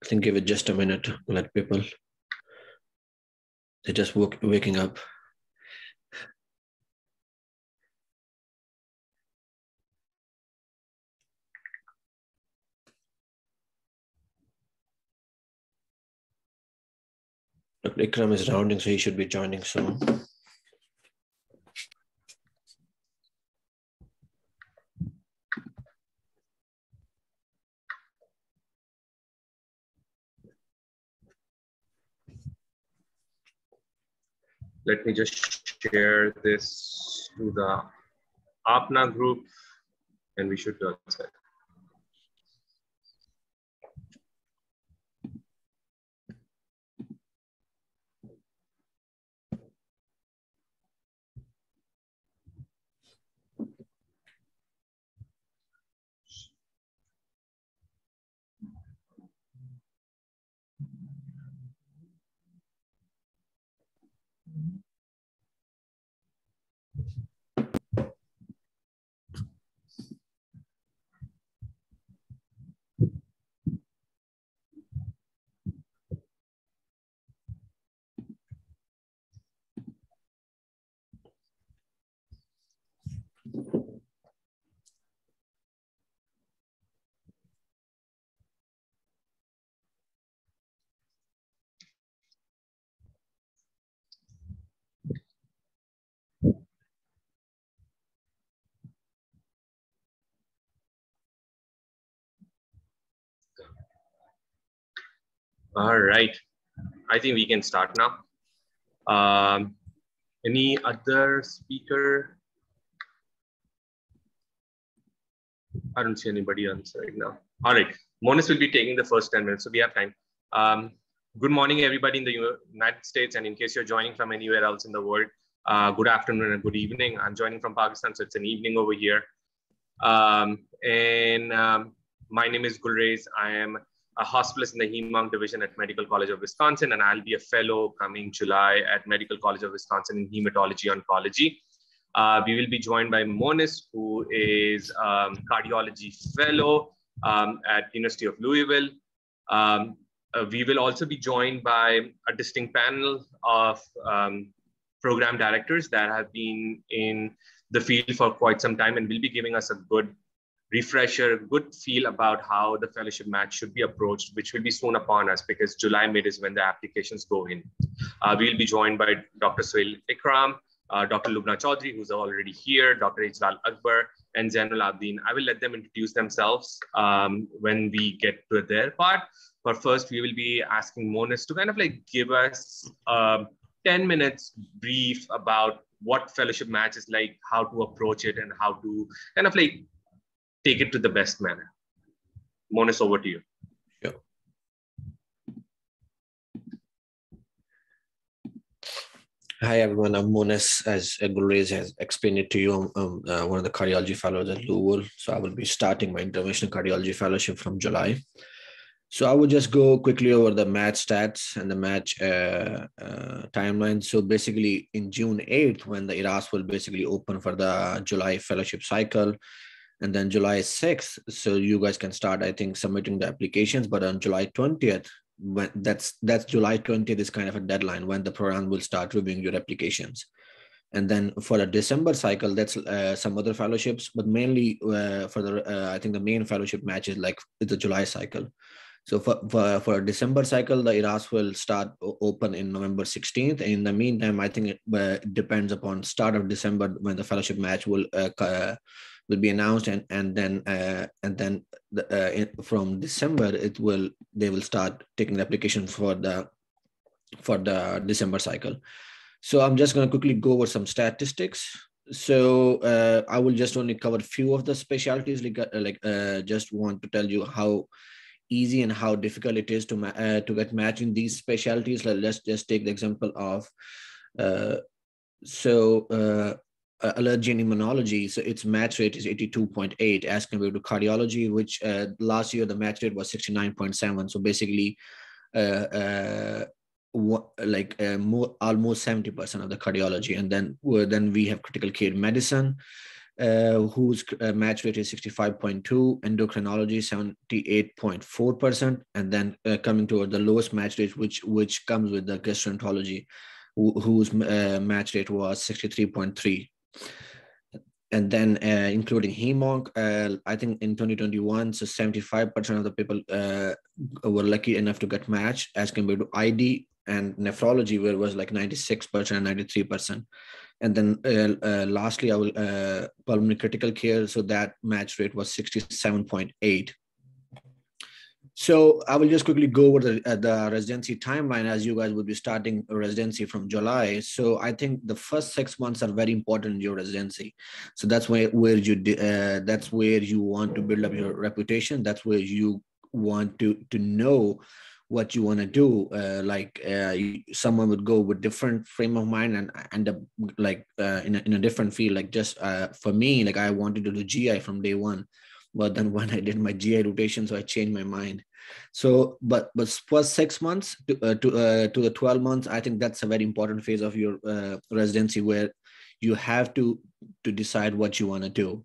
I think give it just a minute to let people, they're just waking up. Look, Ikram is rounding, so he should be joining soon. Let me just share this to the Apna group, and we should do it. All right, I think we can start now. Any other speaker? I don't see anybody else right now. All right, Monis will be taking the first 10 minutes, so we have time. Good morning, everybody in the United States, and in case you're joining from anywhere else in the world, good afternoon and good evening. I'm joining from Pakistan, so it's an evening over here. My name is Gulrez. I am a hospitalist in the Hem-Onc division at Medical College of Wisconsin, and I'll be a fellow coming July at Medical College of Wisconsin in hematology oncology. We will be joined by Monis, who is cardiology fellow at University of Louisville. We will also be joined by a distinct panel of program directors that have been in the field for quite some time and will be giving us a good refresher, good feel about how the fellowship match should be approached, which will be soon upon us because July mid is when the applications go in. We'll be joined by Dr. Suhail Ikram, Dr. Lubna Chaudhary, who's already here, Dr. Ijlal Akbar, and Zainul Abdin. I will let them introduce themselves when we get to their part. But first, we will be asking Monis to kind of like give us a 10 minutes brief about what fellowship match is like, how to approach it, and how to kind of like take it to the best manner. Monis, over to you. Sure. Hi, everyone. I'm Monis. As Gulrez has explained it to you, I'm one of the cardiology fellows at Louisville. So I will be starting my interventional cardiology fellowship from July. So I will just go quickly over the match stats and the match timeline. So basically in June 8th, when the ERAS will basically open for the July fellowship cycle, and then July 6th, so you guys can start, I think, submitting the applications, but on July 20th, when that's July 20th is kind of a deadline when the program will start reviewing your applications. And then for the December cycle, that's some other fellowships, but mainly for the, I think the main fellowship match is like the July cycle. So for December cycle, the ERAS will start open in November 16th. In the meantime, I think it depends upon start of December when the fellowship match will be announced, and then from December they will start taking the application for the December cycle. So I'm just going to quickly go over some statistics. So I will just only cover a few of the specialties. Just want to tell you how easy and how difficult it is to get matched in these specialties. Let's just take the example of uh, allergy and immunology. So its match rate is 82.8 as compared to cardiology, which last year the match rate was 69.7. So basically, uh, almost 70% of the cardiology. And then we have critical care medicine, whose match rate is 65.2, endocrinology 78.4%, and then coming toward the lowest match rate, which comes with the gastroenterology, whose match rate was 63.3. And then including hemonc, I think in 2021, so 75% of the people were lucky enough to get matched, as compared to ID and nephrology, where it was like 96% and 93%. And then lastly, I will pulmonary critical care. So that match rate was 67.8. So I will just quickly go over the residency timeline, as you guys will be starting a residency from July. So I think the first 6 months are very important in your residency. So that's where you want to build up your reputation. That's where you want to know what you want to do. Someone would go with different frame of mind and end up in a different field. Like just for me, like I wanted to do GI from day one, but then when I did my GI rotation, so I changed my mind. So, but first 6 months to the 12 months, I think that's a very important phase of your residency, where you have to decide what you want to do.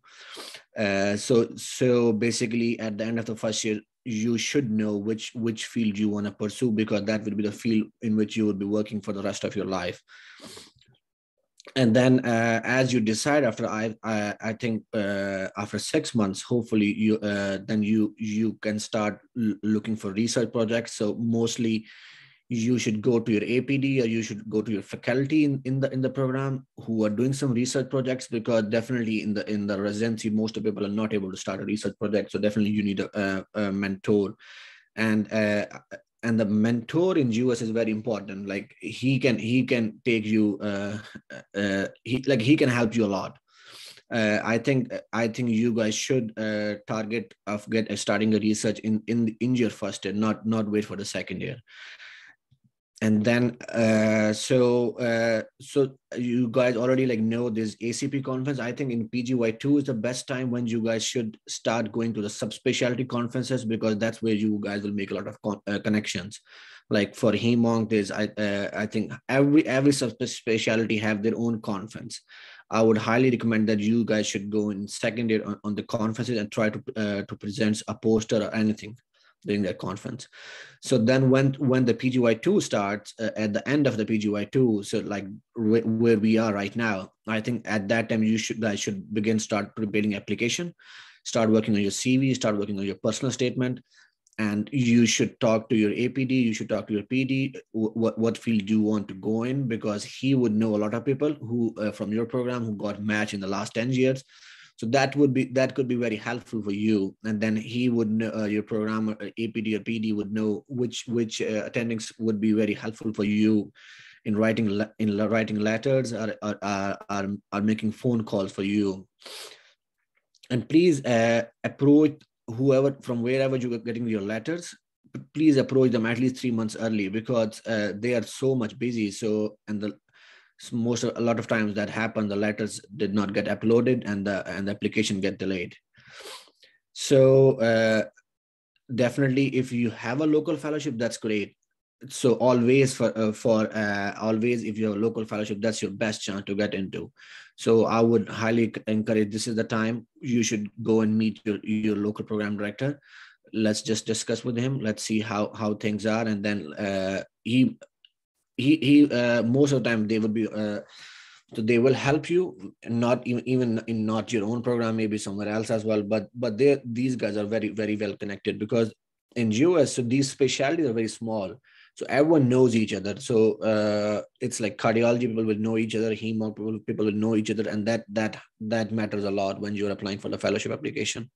So basically, at the end of the first year, you should know which field you want to pursue, because that will be the field in which you will be working for the rest of your life. And then as you decide, after I think after 6 months, hopefully you can start looking for research projects. So mostly you should go to your APD, or you should go to your faculty in the program who are doing some research projects, because definitely in the residency, most of people are not able to start a research project. So definitely you need a mentor. And the mentor in US is very important. Like he can take you he can help you a lot. I think you guys should target of starting a research in your first year, not wait for the second year. And then so you guys already know this ACP conference. I think in PGY2 is the best time when you guys should start going to the subspecialty conferences, because that's where you guys will make a lot of connections. Like for hemonc, there's I think every subspecialty have their own conference. I would highly recommend that you guys should go in second year on the conferences and try to present a poster or anything during that conference. So then when the PGY2 starts, at the end of the PGY2, so like where we are right now, I think at that time you guys should start preparing application, start working on your CV, start working on your personal statement, and you should talk to your APD, you should talk to your PD, what field you want to go in, because he would know a lot of people who from your program who got matched in the last 10 years. So that could be very helpful for you. And then he would know, your programmer, APD or PD would know which attendings would be very helpful for you in writing letters or making phone calls for you. And please approach whoever from wherever you're getting your letters. Please approach them at least 3 months early, because they are so much busy. So a lot of times that happens, the letters did not get uploaded and the application get delayed. So definitely, if you have a local fellowship, that's great. So always always, if you have a local fellowship, that's your best chance to get into. So I would highly encourage, this is the time you should go and meet your local program director. Let's just discuss with him. Let's see how things are. And then he most of the time they would be so they will help you, not even in not your own program, maybe somewhere else as well. But these guys are very, very well connected, because in US, so these specialties are very small, so everyone knows each other. So it's like cardiology people will know each other, hemonc people will know each other, and that matters a lot when you're applying for the fellowship application.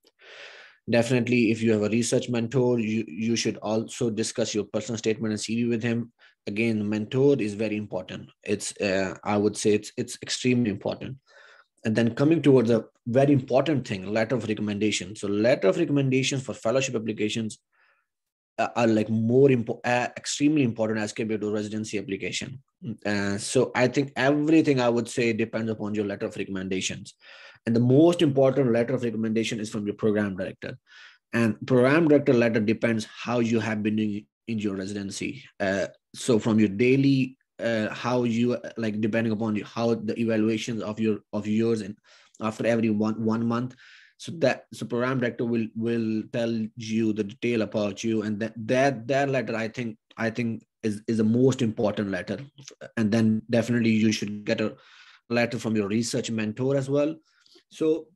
Definitely, if you have a research mentor, you should also discuss your personal statement and CV with him. Again, the mentor is very important. It's I would say it's extremely important. And then coming towards a very important thing, letter of recommendation. So letter of recommendation for fellowship applications are like extremely important as compared to residency application. So I think everything I would say depends upon your letter of recommendations. And the most important letter of recommendation is from your program director. And program director letter depends how you have been doing in your residency. So from your daily, how you like depending upon how the evaluations of yours and after every one month. So program director will tell you the detail about you, and that letter I think is the most important letter. And then definitely you should get a letter from your research mentor as well. So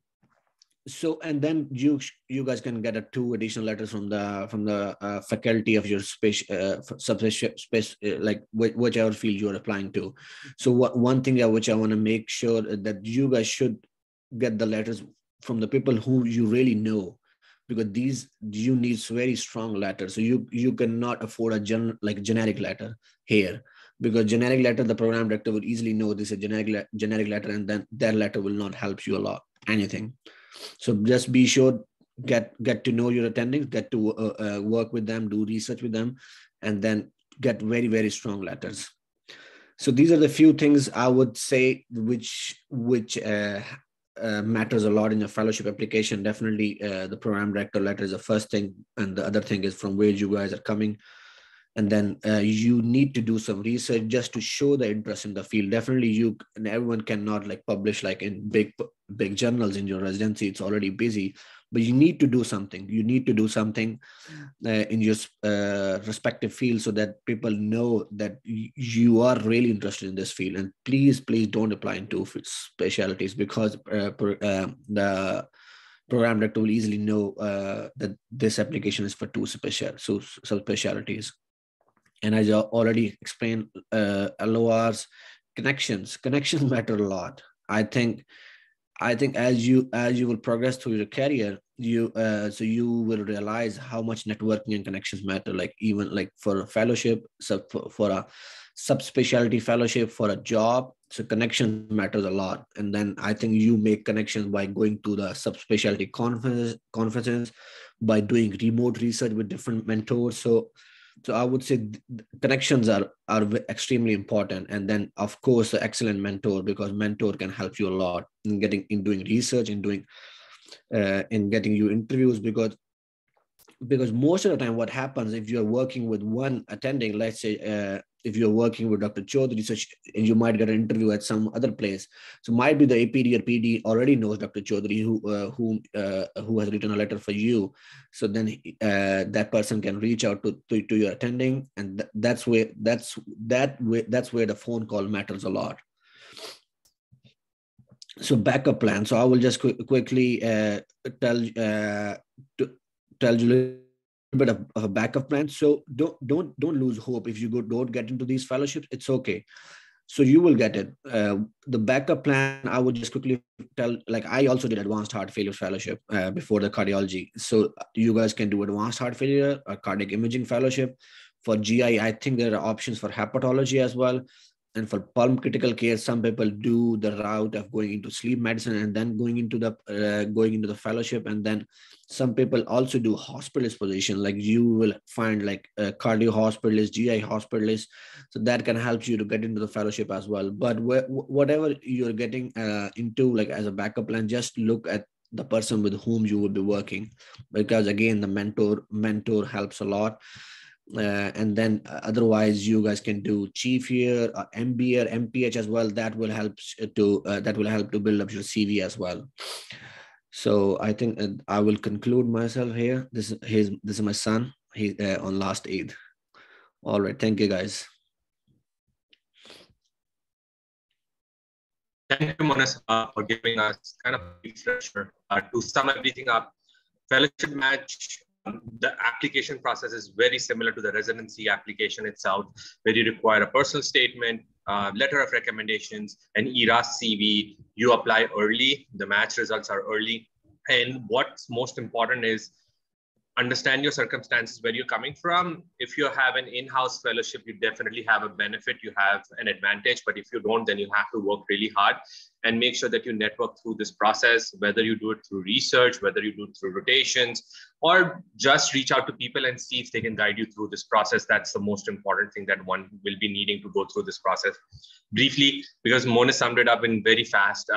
and then you guys can get a 2 additional letters from the faculty of your space space like whichever field you're applying to. So one thing which I want to make sure that you guys should get the letters from the people who you really know, because these you need very strong letters. So you cannot afford a generic letter here, because generic letter the program director will easily know this is a generic letter, and then that letter will not help you a lot anything. So just be sure, get to know your attendings, get to work with them, do research with them, and then get very, very strong letters. So these are the few things I would say which matters a lot in your fellowship application. Definitely the program director letter is the first thing, and the other thing is from where you guys are coming. And then you need to do some research just to show the interest in the field. Definitely you and everyone cannot like publish like in big journals in your residency, it's already busy, but you need to do something. You need to do something in your respective field, so that people know that you are really interested in this field. And please don't apply into specialties, because the program director will easily know that this application is for two subspecialties. And as I already explained, LORs, connections matter a lot. I think as you will progress through your career, so you will realize how much networking and connections matter. Like even like for a fellowship, for a subspecialty fellowship, for a job, so connections matters a lot. And then I think you make connections by going to the subspecialty conferences, by doing remote research with different mentors. So I would say connections are extremely important. And then of course an excellent mentor, because mentor can help you a lot in doing research, in getting you interviews, because most of the time what happens, if you're working with one attending, let's say if you're working with Dr. Chaudhary, and you might get an interview at some other place, so might be the APD or PD already knows Dr. Chaudhary, who has written a letter for you. So then that person can reach out to your attending, and that's where the phone call matters a lot. So backup plan. So I will just quickly tell you a little bit of a backup plan. So don't lose hope if you don't get into these fellowships. It's okay. So you will get it. The backup plan, I would just quickly tell, like I also did advanced heart failure fellowship before the cardiology. So you guys can do advanced heart failure or cardiac imaging fellowship. For GI, I think there are options for hepatology as well. And for pulm critical care, some people do the route of going into sleep medicine and then going into the fellowship. And then some people also do hospitalist position, like you will find like cardio hospitalist, GI hospitalist. So that can help you to get into the fellowship as well. But whatever you're getting into, like as a backup plan, just look at the person with whom you will be working, because again, the mentor helps a lot. And then otherwise you guys can do chief year, MBA or MPH as well. That will help to build up your CV as well. So I think I will conclude myself here. This is my son. He's on last Eid. All right, thank you guys. Thank you, Monas, for giving us kind of a refresher. To sum everything up, fellowship match, the application process is very similar to the residency application itself, where you require a personal statement, letter of recommendations, an ERAS CV. You apply early, the match results are early. And what's most important is understand your circumstances, where you're coming from. If you have an in-house fellowship, you definitely have a benefit, you have an advantage. But if you don't, then you have to work really hard. and make sure that you network through this process, whether you do it through research, whether you do it through rotations, or just reach out to people and see if they can guide you through this process. That's the most important thing that one will be needing to go through this process. Briefly, because Mona summed it up in very fast,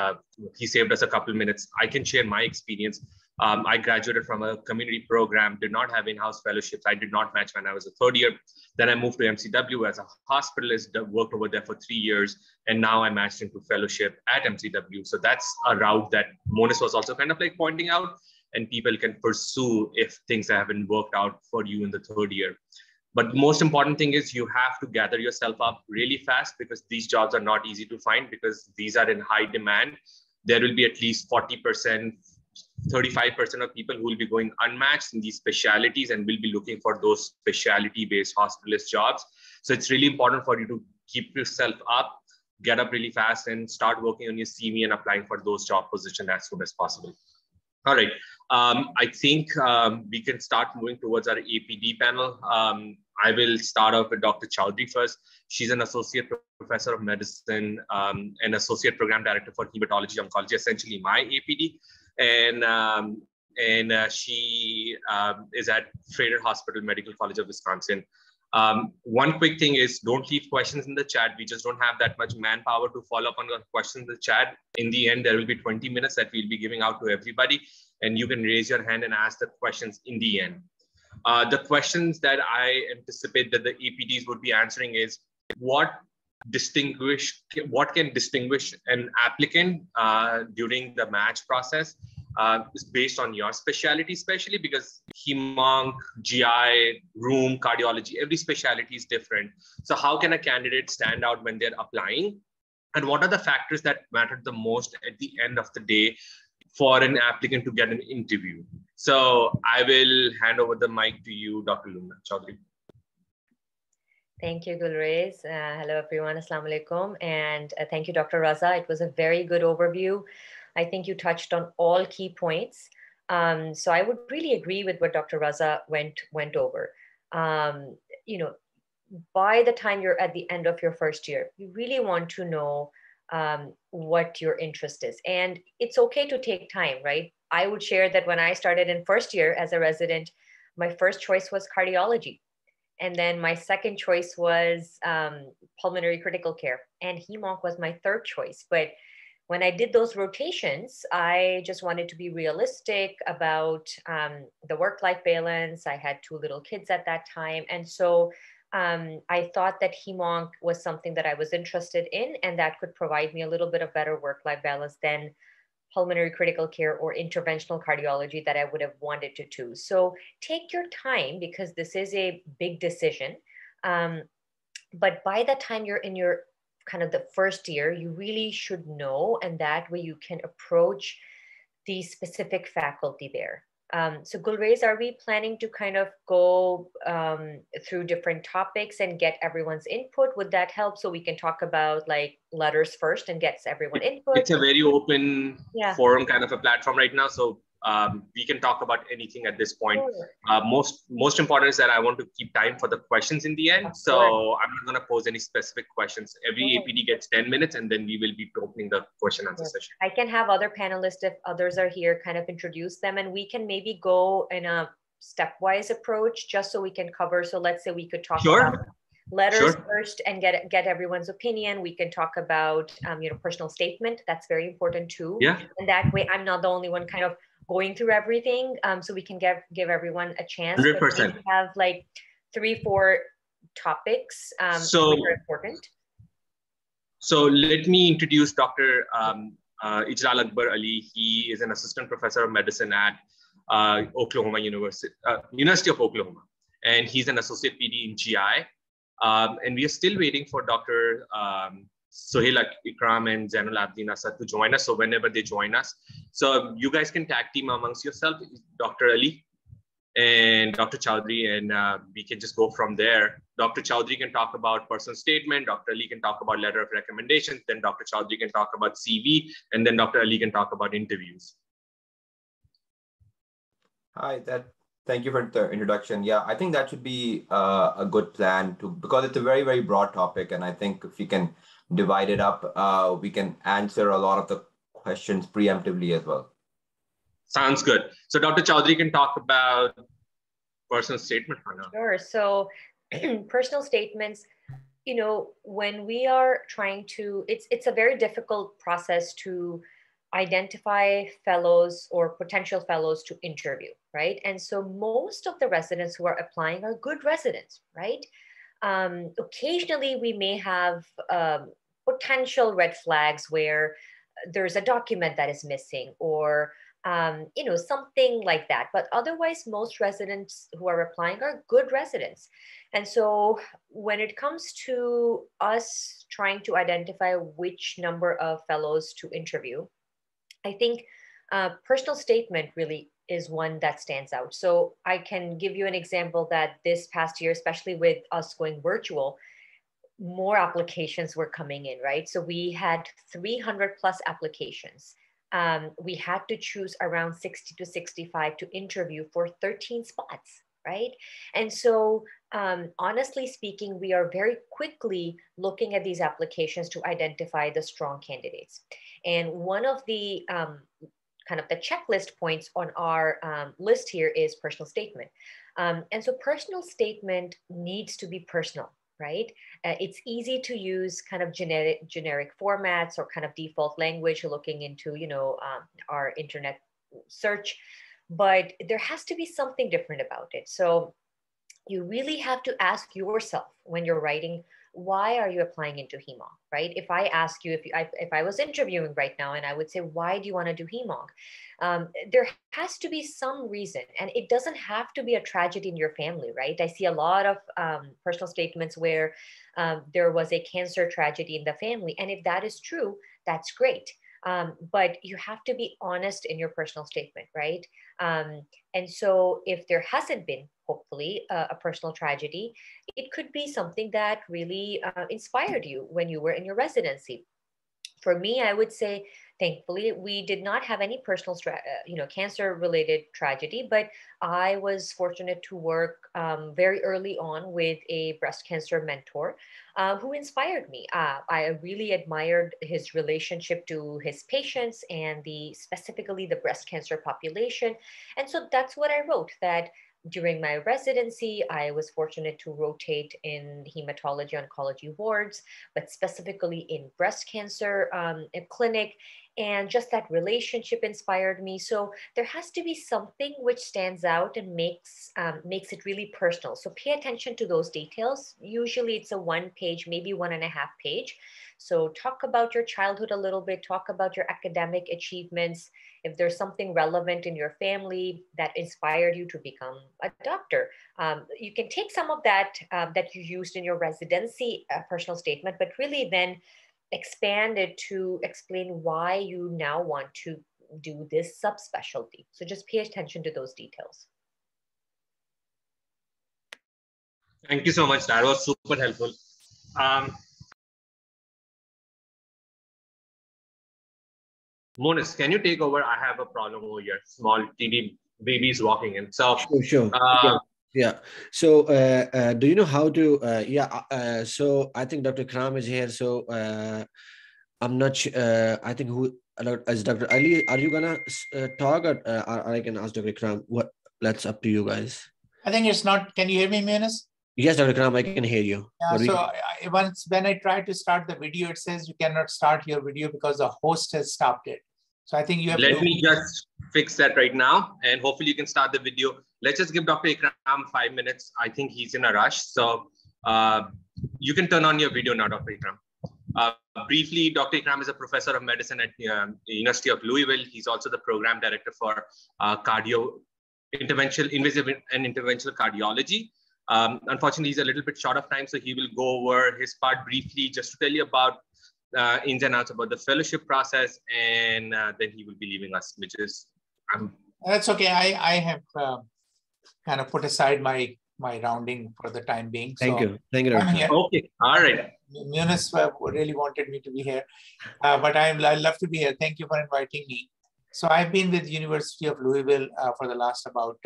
he saved us a couple of minutes. I can share my experience. I graduated from a community program, did not have in-house fellowships. I did not match when I was a third year. Then I moved to MCW as a hospitalist, worked over there for 3 years, and now I matched into fellowship at MCW. So that's a route that Monis was also kind of like pointing out, and people can pursue if things haven't worked out for you in the third year. But the most important thing is you have to gather yourself up really fast, because these jobs are not easy to find, because these are in high demand. There will be at least 40%, 35% of people who will be going unmatched in these specialities and will be looking for those specialty-based hospitalist jobs. So it's really important for you to keep yourself up, get up really fast, and start working on your CV and applying for those job positions as soon as possible. All right, I think we can start moving towards our APD panel. I will start off with Dr. Chowdhury first. She's an associate professor of medicine and associate program director for hematology oncology, essentially my APD. And she is at Freider Hospital Medical College of Wisconsin. One quick thing is, don't leave questions in the chat. We just don't have that much manpower to follow up on the questions in the chat. In the end, there will be 20 minutes that we'll be giving out to everybody, and you can raise your hand and ask the questions in the end. The questions that I anticipate that the APDs would be answering is, what can distinguish an applicant during the match process is based on your specialty, especially because hem-onc, GI, rheum, cardiology, every specialty is different. So how can a candidate stand out when they're applying? And what are the factors that matter the most at the end of the day for an applicant to get an interview? So I will hand over the mic to you, Dr. Lumna Chowdhury. Thank you, Gulrez. Hello, everyone. Assalamu alaikum. And thank you, Dr. Raza. It was a very good overview. I think you touched on all key points. So I would really agree with what Dr. Raza went over. You know, by the time you're at the end of your first year, you really want to know what your interest is. And it's okay to take time, right? I would share that when I started in first year as a resident, my first choice was cardiology. And then my second choice was pulmonary critical care, and hem-onc was my third choice. But when I did those rotations, I just wanted to be realistic about the work-life balance. I had 2 little kids at that time. And so I thought that hem-onc was something that I was interested in, and that could provide me a little bit of better work-life balance than pulmonary critical care or interventional cardiology that I would have wanted to do. So take your time, because this is a big decision. But by the time you're in your kind of the first year, you really should know, and that way you can approach the specific faculty there. So Gulrez, are we planning to kind of go through different topics and get everyone's input? Would that help? So we can talk about like letters first and get everyone input. It's a very open forum kind of a platform right now. So we can talk about anything at this point. Sure. Most important is that I want to keep time for the questions in the end. So I'm not going to pose any specific questions. Every APD gets 10 minutes, and then we will be opening the question answer session. I can have other panelists, if others are here, kind of introduce them, and we can maybe go in a stepwise approach just so we can cover. So let's say we could talk about letters first and get everyone's opinion. We can talk about you know, personal statement. That's very important too. Yeah. And that way I'm not the only one kind of going through everything, so we can give everyone a chance. 100%. We have like 3-4 topics which are important. So let me introduce Dr. Ijlal Akbar Ali. He is an assistant professor of medicine at Oklahoma University of Oklahoma, and he's an associate PD in GI. And we are still waiting for Dr. Sohail Ikram and Zainul Abdin Asad to join us. So whenever they join us, so you guys can tag team amongst yourself, Dr. Ali and Dr. Chowdhury, and we can just go from there. Dr. Chowdhury can talk about personal statement, Dr. Ali can talk about letter of recommendation, then Dr. Chowdhury can talk about CV, and then Dr. Ali can talk about interviews. Hi, thank you for the introduction. Yeah, I think that should be a good plan because it's a very, very broad topic. And I think if we can divided up, we can answer a lot of the questions preemptively as well. Sounds good. So Dr. Chaudhary can talk about personal statement for now. Sure. So personal statements, you know, when we are trying to, it's a very difficult process to identify fellows or potential fellows to interview, right? And so most of the residents who are applying are good residents, right? Occasionally we may have potential red flags where there's a document that is missing or you know, something like that. But otherwise, most residents who are applying are good residents. And so when it comes to us trying to identify which number of fellows to interview, I think personal statement really is one that stands out. So I can give you an example that this past year, especially with us going virtual, more applications were coming in, right? So we had 300 plus applications. We had to choose around 60 to 65 to interview for 13 spots, right? And so honestly speaking, we are very quickly looking at these applications to identify the strong candidates. And one of the kind of the checklist points on our list here is personal statement. And so personal statement needs to be personal, right? It's easy to use kind of generic formats or kind of default language looking into, you know, our internet search, but there has to be something different about it. So you really have to ask yourself when you're writing, why are you applying into HEMONC, right? If I ask you, if I was interviewing right now and I would say, why do you want to do HEMONC? There has to be some reason, and it doesn't have to be a tragedy in your family, right? I see a lot of personal statements where there was a cancer tragedy in the family. And if that is true, that's great. But you have to be honest in your personal statement, right? And so if there hasn't been, hopefully, a personal tragedy, it could be something that really inspired you when you were in your residency. For me, I would say, thankfully, we did not have any personal, cancer-related tragedy, but I was fortunate to work very early on with a breast cancer mentor who inspired me. I really admired his relationship to his patients and specifically the breast cancer population. And so that's what I wrote, that during my residency, I was fortunate to rotate in hematology oncology wards, but specifically in breast cancer clinic. And just that relationship inspired me. So there has to be something which stands out and makes it really personal. So pay attention to those details. Usually it's a 1 page, maybe 1.5 page. So talk about your childhood a little bit, talk about your academic achievements. If there's something relevant in your family that inspired you to become a doctor, you can take some of that that you used in your residency personal statement, but really then expand it to explain why you now want to do this subspecialty. So just pay attention to those details. Thank you so much. That was super helpful. Monis, can you take over? I have a problem over here. Small TD babies walking in. So sure. Yeah. So do you know how to? So I think Dr. Kram is here. So I'm not sure. I think who is Dr. Ali? Are you gonna talk, or I can ask Dr. Kram? What? That's up to you guys. I think it's not. Can you hear me, Munis? Yes, Dr. Kram, I can hear you. Yeah, so when I try to start the video, it says you cannot start your video because the host has stopped it. So I think you have Let me just fix that right now, and hopefully you can start the video. Let's just give Dr. Ikram 5 minutes. I think he's in a rush. So you can turn on your video now, Dr. Ikram. Briefly, Dr. Ikram is a professor of medicine at University of Louisville. He's also the program director for invasive and interventional cardiology. Unfortunately, he's a little bit short of time, so he will go over his part briefly just to tell you about ins and outs about the fellowship process, and then he will be leaving us, which is that's okay. I have kind of put aside my rounding for the time being. Thank you. I'm here. Okay, all right. Munis really wanted me to be here, but I love to be here. Thank you for inviting me. So I've been with University of Louisville for the last about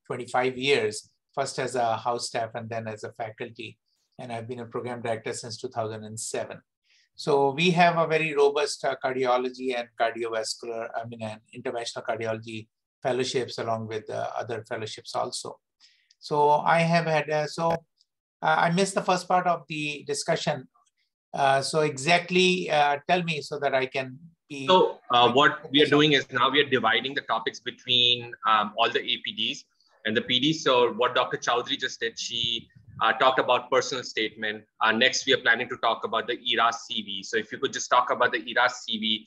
25 years, first as a house staff and then as a faculty. And I've been a program director since 2007. So we have a very robust cardiology and cardiovascular, and interventional cardiology fellowships along with other fellowships also. So I have had, I missed the first part of the discussion. So exactly tell me so that I can be. So what we are doing is now we are dividing the topics between all the APDs and the PDs. So what Dr. Chowdhury just did, she talked about personal statement. Next, we are planning to talk about the ERAS CV. So if you could just talk about the ERAS CV,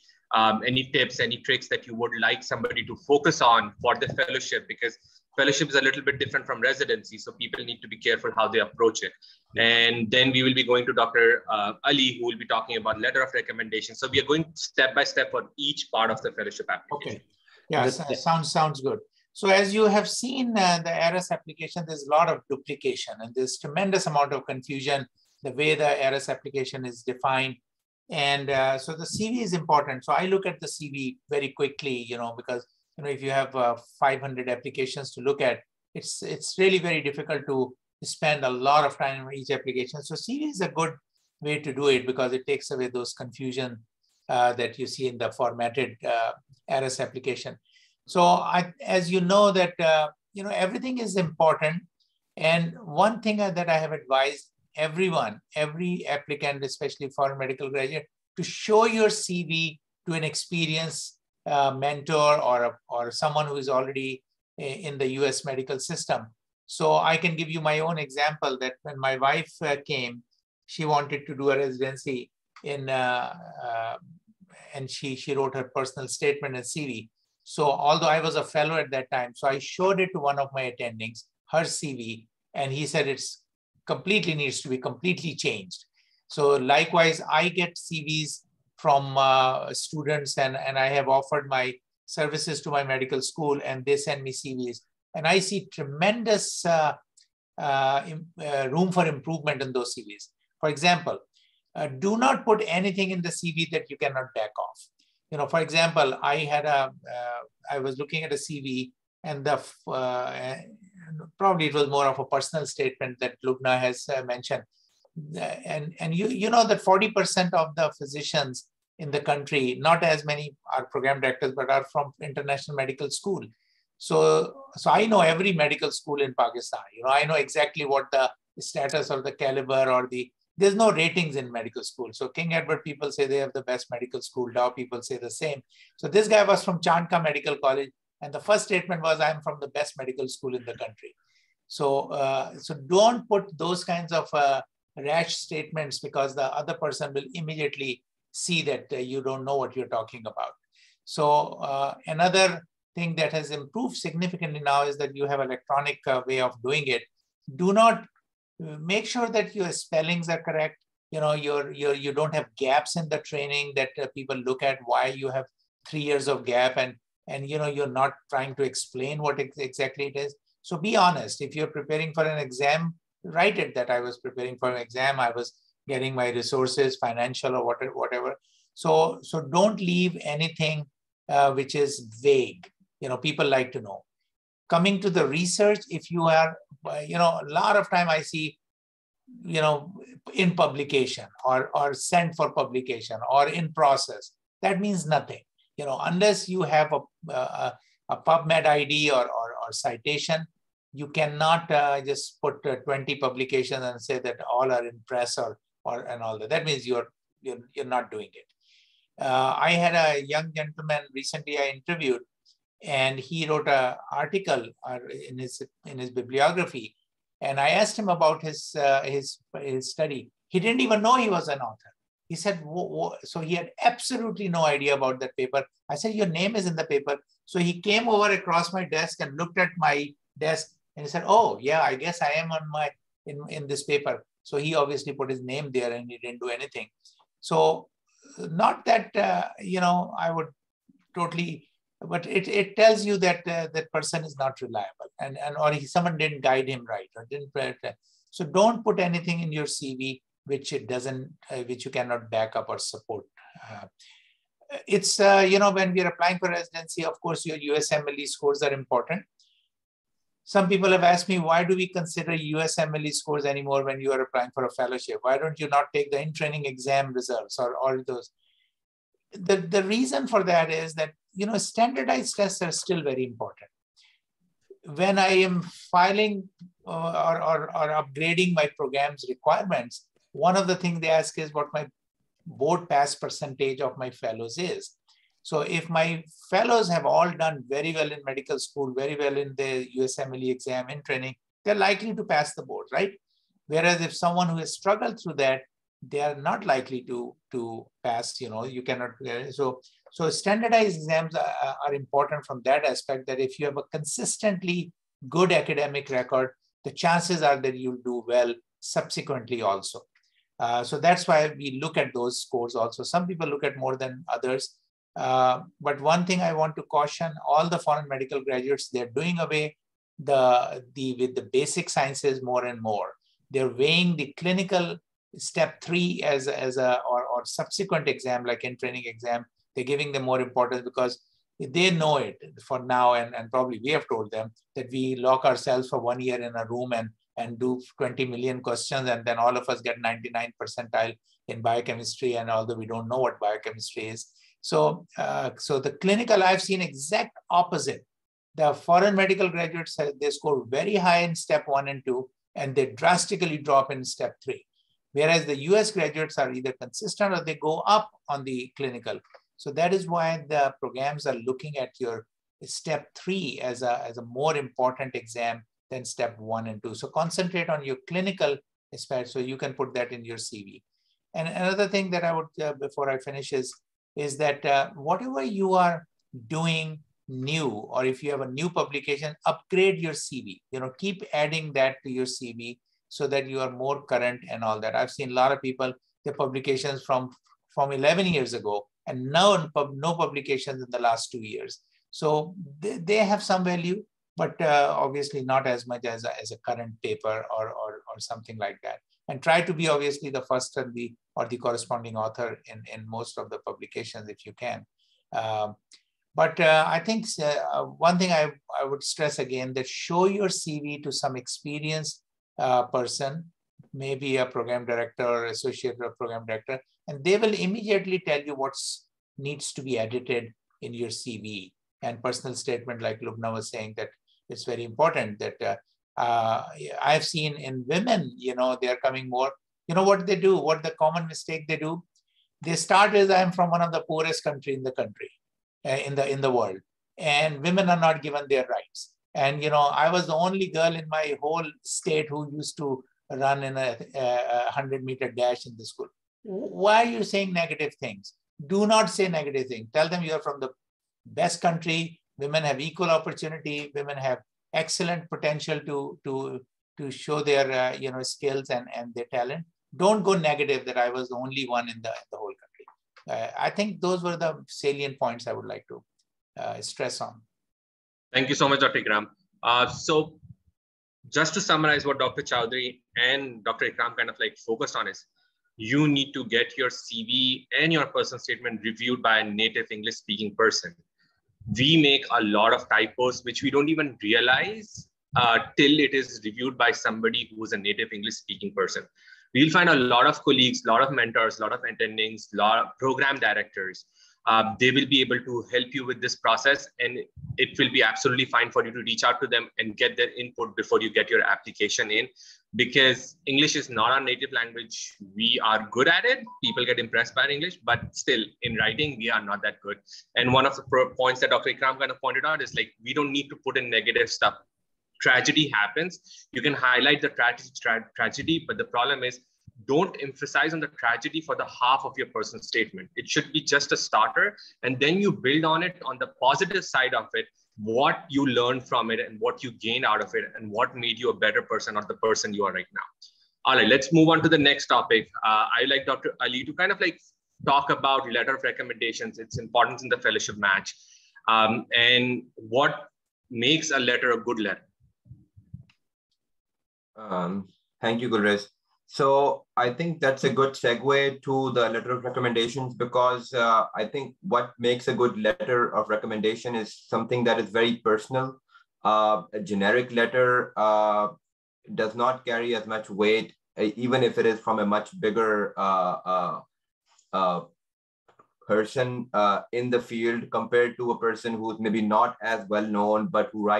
any tips, any tricks that you would like somebody to focus on for the fellowship, because fellowship is a little bit different from residency. So people need to be careful how they approach it. And then we will be going to Dr. Ali, who will be talking about letter of recommendation. So we are going step by step for each part of the fellowship application. Okay. Yeah, sounds good. So as you have seen the ARAS application, there's a lot of duplication and there's tremendous amount of confusion, the way the ARAS application is defined. And so the CV is important. So I look at the CV very quickly, because if you have 500 applications to look at, it's really very difficult to spend a lot of time on each application. So CV is a good way to do it because it takes away those confusion that you see in the formatted ARAS application. So as you know that, everything is important. And one thing that I have advised everyone, every applicant, especially for a medical graduate, to show your CV to an experienced mentor or someone who is already in the US medical system. So I can give you my own example that when my wife came, she wanted to do a residency in, and she wrote her personal statement and CV. So although I was a fellow at that time, so I showed it to one of my attendings, her CV, and he said it's needs to be completely changed. So likewise, I get CVs from students and I have offered my services to my medical school and they send me CVs. And I see tremendous room for improvement in those CVs. For example, do not put anything in the CV that you cannot back off. For example, I was looking at a CV and probably it was more of a personal statement that Lubna has mentioned. And you know that 40% of the physicians in the country, not as many are program directors, but are from international medical school. So I know every medical school in Pakistan. I know exactly what the status or the caliber or there's no ratings in medical school. So King Edward people say they have the best medical school. Dow people say the same. So this guy was from Chandka Medical College. And the first statement was, I'm from the best medical school in the country. So don't put those kinds of rash statements because the other person will immediately see that you don't know what you're talking about. So another thing that has improved significantly now is that you have electronic way of doing it. Do not make sure that your spellings are correct. You don't have gaps in the training that people look at why you have 3 years of gap and you're not trying to explain what exactly it is. So be honest. If you're preparing for an exam, write it that I was preparing for an exam. I was getting my resources, financial or whatever. So don't leave anything which is vague. People like to know. Coming to the research, if you are, a lot of time I see, in publication or sent for publication or in process, that means nothing. Unless you have a PubMed ID or citation, you cannot just put 20 publications and say that all are in press or and all that. That means you're not doing it. I had a young gentleman recently I interviewed, and he wrote an article in his bibliography, and I asked him about his study. He didn't even know he was an author. He said, so he had absolutely no idea about that paper. I said, your name is in the paper. So he came over across my desk and looked at my desk and he said, oh yeah, I guess I am on in this paper. So he obviously put his name there and he didn't do anything. So not that, I would totally, but it tells you that that person is not reliable or someone didn't guide him right or didn't. So don't put anything in your CV which which you cannot back up or support. It's, when we're applying for residency, of course, your USMLE scores are important. Some people have asked me, why do we consider USMLE scores anymore when you are applying for a fellowship? Why don't you not take the in-training exam results or all those? The reason for that is that, standardized tests are still very important. When I am filing or upgrading my program's requirements, one of the things they ask is what my board pass percentage of my fellows is. So if my fellows have all done very well in medical school, very well in the USMLE exam in training, they're likely to pass the board, right? Whereas if someone who has struggled through that, they are not likely to pass, you cannot. So standardized exams are important from that aspect, that if you have a consistently good academic record, the chances are that you'll do well subsequently also. So that's why we look at those scores also. Some people look at more than others. But one thing I want to caution all the foreign medical graduates, they're doing away with the basic sciences more and more. They're weighing the clinical step 3 as a subsequent exam, like in training exam. They're giving them more importance because they know it for now, and probably we have told them that we lock ourselves for 1 year in a room and do 20 million questions, and then all of us get 99 percentile in biochemistry, and although we don't know what biochemistry is. So the clinical, I've seen exact opposite. The foreign medical graduates, they score very high in step 1 and 2, and they drastically drop in step 3. Whereas the US graduates are either consistent or they go up on the clinical. So that is why the programs are looking at your step 3 as a more important exam than step 1 and 2. So concentrate on your clinical aspect so you can put that in your CV. And another thing that I would, before I finish, is that whatever you are doing new, or if you have a new publication, upgrade your CV. Keep adding that to your CV so that you are more current and all that. I've seen a lot of people, their publications from 11 years ago, and now no publications in the last 2 years. So they have some value, but obviously not as much as a current paper or something like that. And try to be obviously the first or the corresponding author in most of the publications if you can. But I think one thing I would stress again, that show your CV to some experienced person, maybe a program director or associate program director, and they will immediately tell you what needs to be edited in your CV. And personal statement, like Lubna was saying, that it's very important that I've seen in women, they are coming more, what they do, what the common mistake they do, they start as, I'm from one of the poorest country in the country, in the world, and women are not given their rights. And, I was the only girl in my whole state who used to run in a 100-meter dash in the school. Why are you saying negative things? Do not say negative things. Tell them you're from the best country. Women have equal opportunity. Women have excellent potential to show their skills and their talent. Don't go negative that I was the only one in the whole country. I think those were the salient points I would like to stress on. Thank you so much, Dr. Ikram. So just to summarize what Dr. Chowdhury and Dr. Ikram kind of focused on is, you need to get your CV and your personal statement reviewed by a native English speaking person. We make a lot of typos, which we don't even realize till it is reviewed by somebody who is a native English speaking person. We'll find a lot of colleagues, a lot of mentors, a lot of attendings, a lot of program directors. They will be able to help you with this process, and it will be absolutely fine for you to reach out to them and get their input before you get your application in, because English is not our native language. We are good at it. People get impressed by English, but still in writing, we are not that good. And one of the points that Dr. Ikram kind of pointed out is we don't need to put in negative stuff. Tragedy happens. You can highlight the tragedy, but the problem is, don't emphasize on the tragedy for the half of your personal statement. It should be just a starter, and then you build on it on the positive side of it, what you learned from it and what you gained out of it and what made you a better person or the person you are right now. All right, let's move on to the next topic. I like Dr. Ali to kind of talk about letter of recommendations, its importance in the fellowship match, and what makes a letter a good letter. Thank you, Gulrez. So I think that's a good segue to the letter of recommendations, because I think what makes a good letter of recommendation is something that is very personal A generic letter does not carry as much weight, even if it is from a much bigger person in the field compared to a person who's maybe not as well known, but who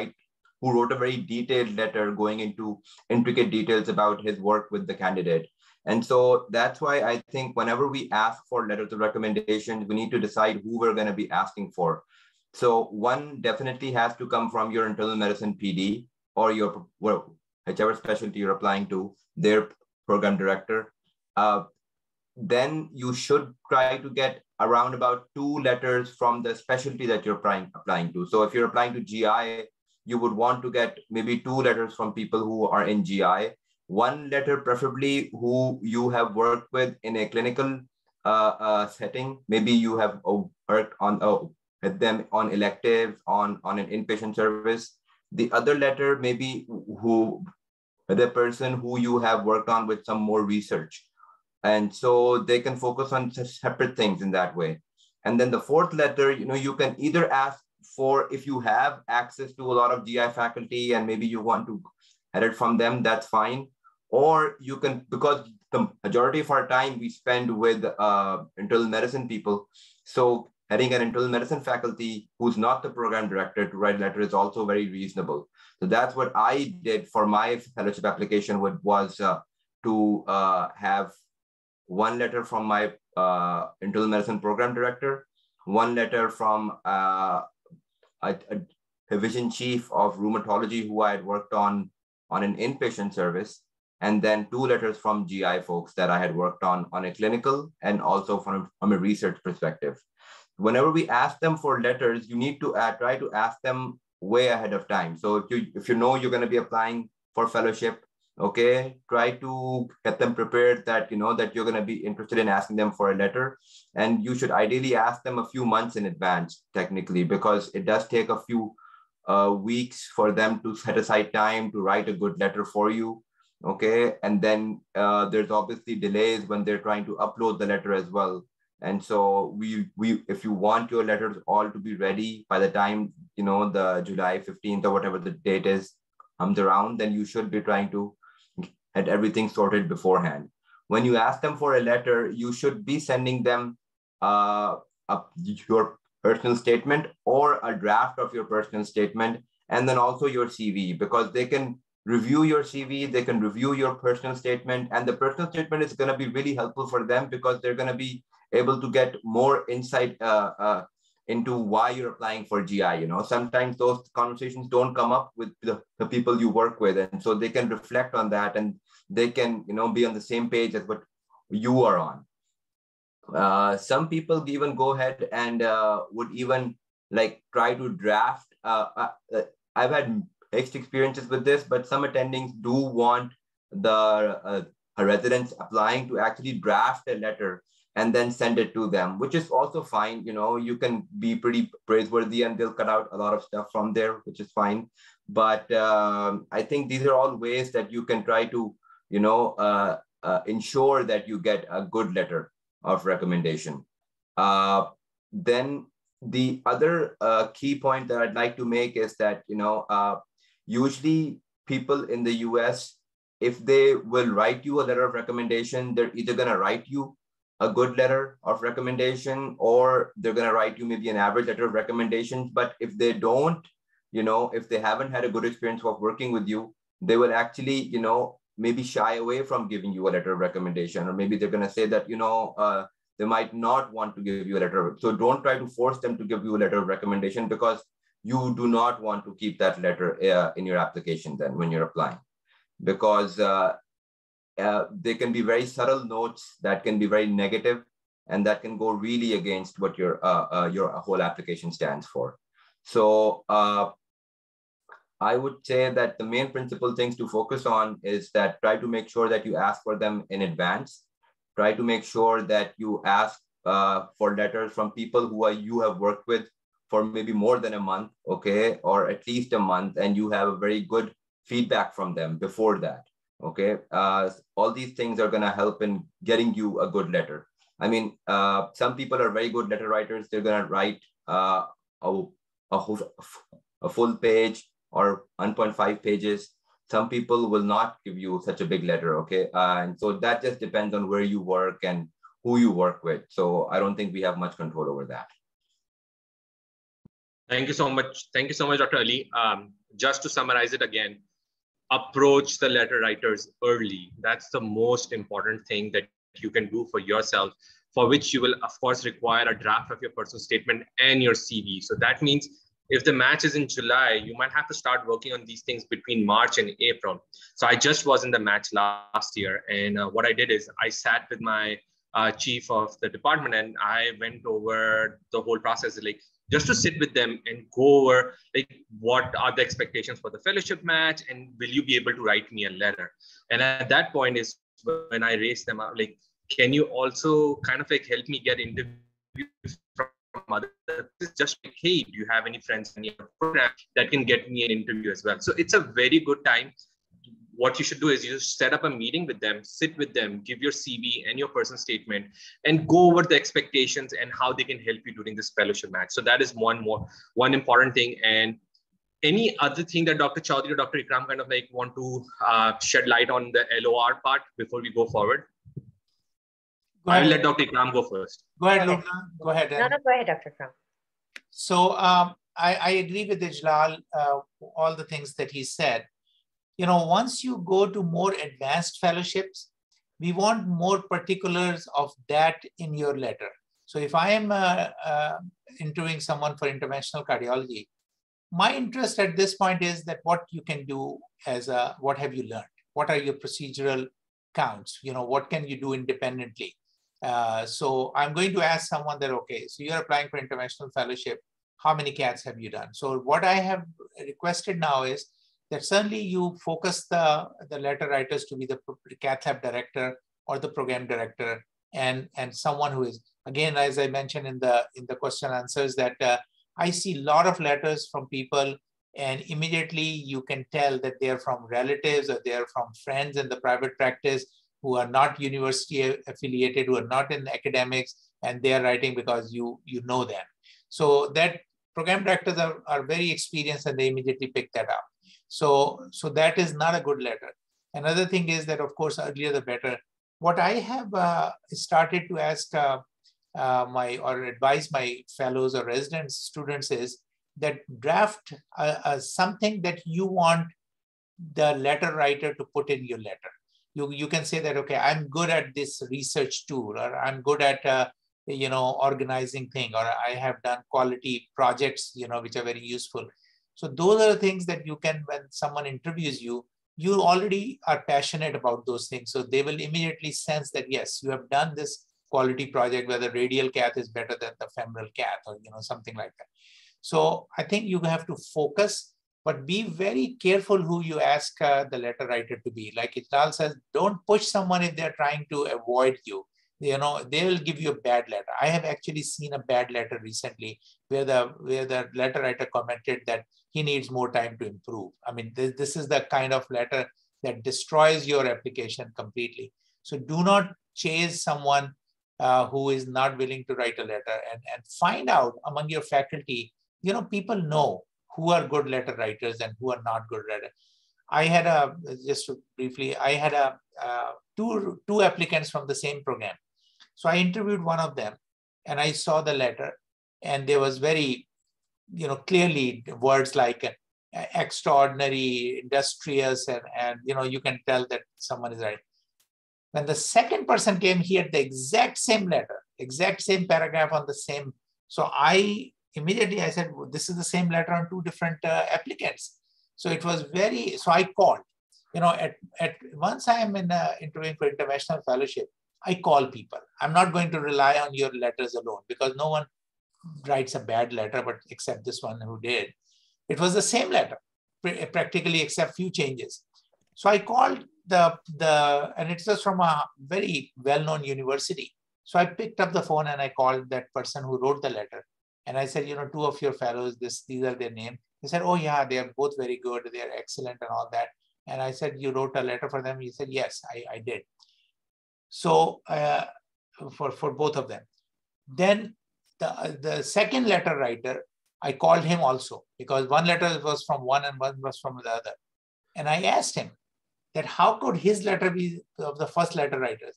wrote a very detailed letter going into intricate details about his work with the candidate. And so that's why I think whenever we ask for letters of recommendations, we need to decide who we're going to be asking for. So one definitely has to come from your internal medicine PD or your whichever specialty you're applying to, their program director. Then you should try to get around about 2 letters from the specialty that you're applying to. So if you're applying to GI, you would want to get maybe 2 letters from people who are in GI. 1 letter preferably who you have worked with in a clinical setting. Maybe you have worked on with them on electives, on an inpatient service. The other letter maybe the person who you have worked on with some more research. And so they can focus on separate things in that way. And then the 4th letter, you can either ask for, if you have access to a lot of GI faculty and maybe you want to get it from them, that's fine. Or you can, because the majority of our time we spend with internal medicine people. So having an internal medicine faculty who's not the program director to write a letter is also very reasonable. So that's what I did for my fellowship application was to have 1 letter from my internal medicine program director, 1 letter from a division chief of rheumatology who I had worked on an inpatient service, and then 2 letters from GI folks that I had worked on a clinical and also from a research perspective. Whenever we ask them for letters, you need to try to ask them way ahead of time. So if you know you're going to be applying for fellowship, okay, try to get them prepared that that you're going to be interested in asking them for a letter, and you should ideally ask them a few months in advance, technically, because it does take a few weeks for them to set aside time to write a good letter for you. Okay, and then there's obviously delays when they're trying to upload the letter as well. And so if you want your letters all to be ready by the time the July 15th or whatever the date is comes around, then you should be trying to get everything sorted beforehand. When you ask them for a letter, you should be sending them your personal statement or a draft of your personal statement, and then also your CV, because they can review your CV, they can review your personal statement, and the personal statement is going to be really helpful for them because they're going to be able to get more insight into why you're applying for GI. Sometimes those conversations don't come up with the people you work with, and so they can reflect on that, and they can be on the same page as what you are on. Some people even go ahead and would even try to draft. I've had mixed experiences with this, but some attendings do want the residents applying to actually draft a letter and then send it to them, which is also fine. You can be pretty praiseworthy and they'll cut out a lot of stuff from there, which is fine. But I think these are all ways that you can try to, ensure that you get a good letter of recommendation. Then the other key point that I'd like to make is that, usually people in the US, if they will write you a letter of recommendation, they're either going to write you a good letter of recommendation, or they're going to write you maybe an average letter of recommendations. But if they don't, if they haven't had a good experience of working with you, they will actually, maybe shy away from giving you a letter of recommendation, or maybe they're going to say that, they might not want to give you a letter. So don't try to force them to give you a letter of recommendation, because you do not want to keep that letter in your application then when you're applying, because they can be very subtle notes that can be very negative, and that can go really against what your whole application stands for. So I would say that the main principal things to focus on is that try to make sure that you ask for them in advance. Try to make sure that you ask for letters from people who you have worked with for maybe more than a month, okay, or at least a month, and you have a very good feedback from them before that. Okay, all these things are going to help in getting you a good letter. I mean, some people are very good letter writers. They're going to write a full page, or 1.5 pages. Some people will not give you such a big letter, okay? And so that just depends on where you work and who you work with. So I don't think we have much control over that. Thank you so much. Thank you so much, Dr. Ali. Just to summarize it again, approach the letter writers early. That's the most important thing that you can do for yourself, for which you will, of course, require a draft of your personal statement and your CV. So that means if the match is in July, you might have to start working on these things between March and April. So I just was in the match last year. And what I did is I sat with my chief of the department and I went over the whole process, like just to sit with them and go over like what are the expectations for the fellowship match and will you be able to write me a letter. And at that point is when I raised them up, like, can you also kind of like help me get interviews from other places? Just like, hey, do you have any friends in your program that can get me an interview as well? So it's a very good time. What you should do is you just set up a meeting with them, sit with them, give your CV and your personal statement, and go over the expectations and how they can help you during this fellowship match. So that is one important thing. And any other thing that Dr. Chaudhary or Dr. Ikram kind of like want to shed light on the LOR part before we go forward? I will let Dr. Ikram go first. Go ahead, Luca. Go ahead. No, go ahead, Dr. Ikram. So I agree with Ijlal, all the things that he said. You know, once you go to more advanced fellowships, we want more particulars of that in your letter. So if I am interviewing someone for interventional cardiology, my interest at this point is that what you can do as a, what have you learned? What are your procedural counts? You know, what can you do independently? So I'm going to ask someone that, okay, so you're applying for interventional fellowship. How many CATs have you done? So what I have requested now is that certainly you focus the letter writers to be the cath lab director or the program director and someone who is, again, as I mentioned in the question answers, that I see a lot of letters from people and immediately you can tell that they're from relatives or they're from friends in the private practice who are not university affiliated, who are not in academics, and they are writing because you know them. So that program directors are very experienced and they immediately pick that up. So that is not a good letter. Another thing is that, of course, earlier the better. What I have started to ask or advise my fellows or residents, students is that draft something that you want the letter writer to put in your letter. You can say that, okay, I'm good at this research tool, or I'm good at you know, organizing thing, or I have done quality projects, you know, which are very useful. So those are the things that you can, when someone interviews you, you already are passionate about those things. So they will immediately sense that, yes, you have done this quality project where the radial cath is better than the femoral cath, or, you know, something like that. So I think you have to focus, but be very careful who you ask the letter writer to be. Like Ijlal says, don't push someone if they're trying to avoid you. You know, they will give you a bad letter. I have actually seen a bad letter recently where the letter writer commented that he needs more time to improve. I mean, this is the kind of letter that destroys your application completely. So do not chase someone who is not willing to write a letter, and find out among your faculty, you know, people know who are good letter writers and who are not good writers. I had just briefly, I had two applicants from the same program. So I interviewed one of them and I saw the letter, and there was very, you know, clearly words like extraordinary, industrious, and you know, you can tell that someone is right. When the second person came, he had the exact same letter, exact same paragraph on the same. So I immediately, I said, well, this is the same letter on two different applicants. So it was very, so I called, you know, at once I am in interviewing for interventional fellowship, I call people. I'm not going to rely on your letters alone because no one writes a bad letter, but except this one who did. It was the same letter, practically except few changes. So I called and it was from a very well-known university. So I picked up the phone and I called that person who wrote the letter. And I said, you know, two of your fellows, these are their names. He said, oh yeah, they are both very good. They are excellent and all that. And I said, you wrote a letter for them? He said, yes, I did. So for both of them. Then the second letter writer I called him also because one letter was from one and one was from the other. And I asked him that how could his letter be of the first letter writers?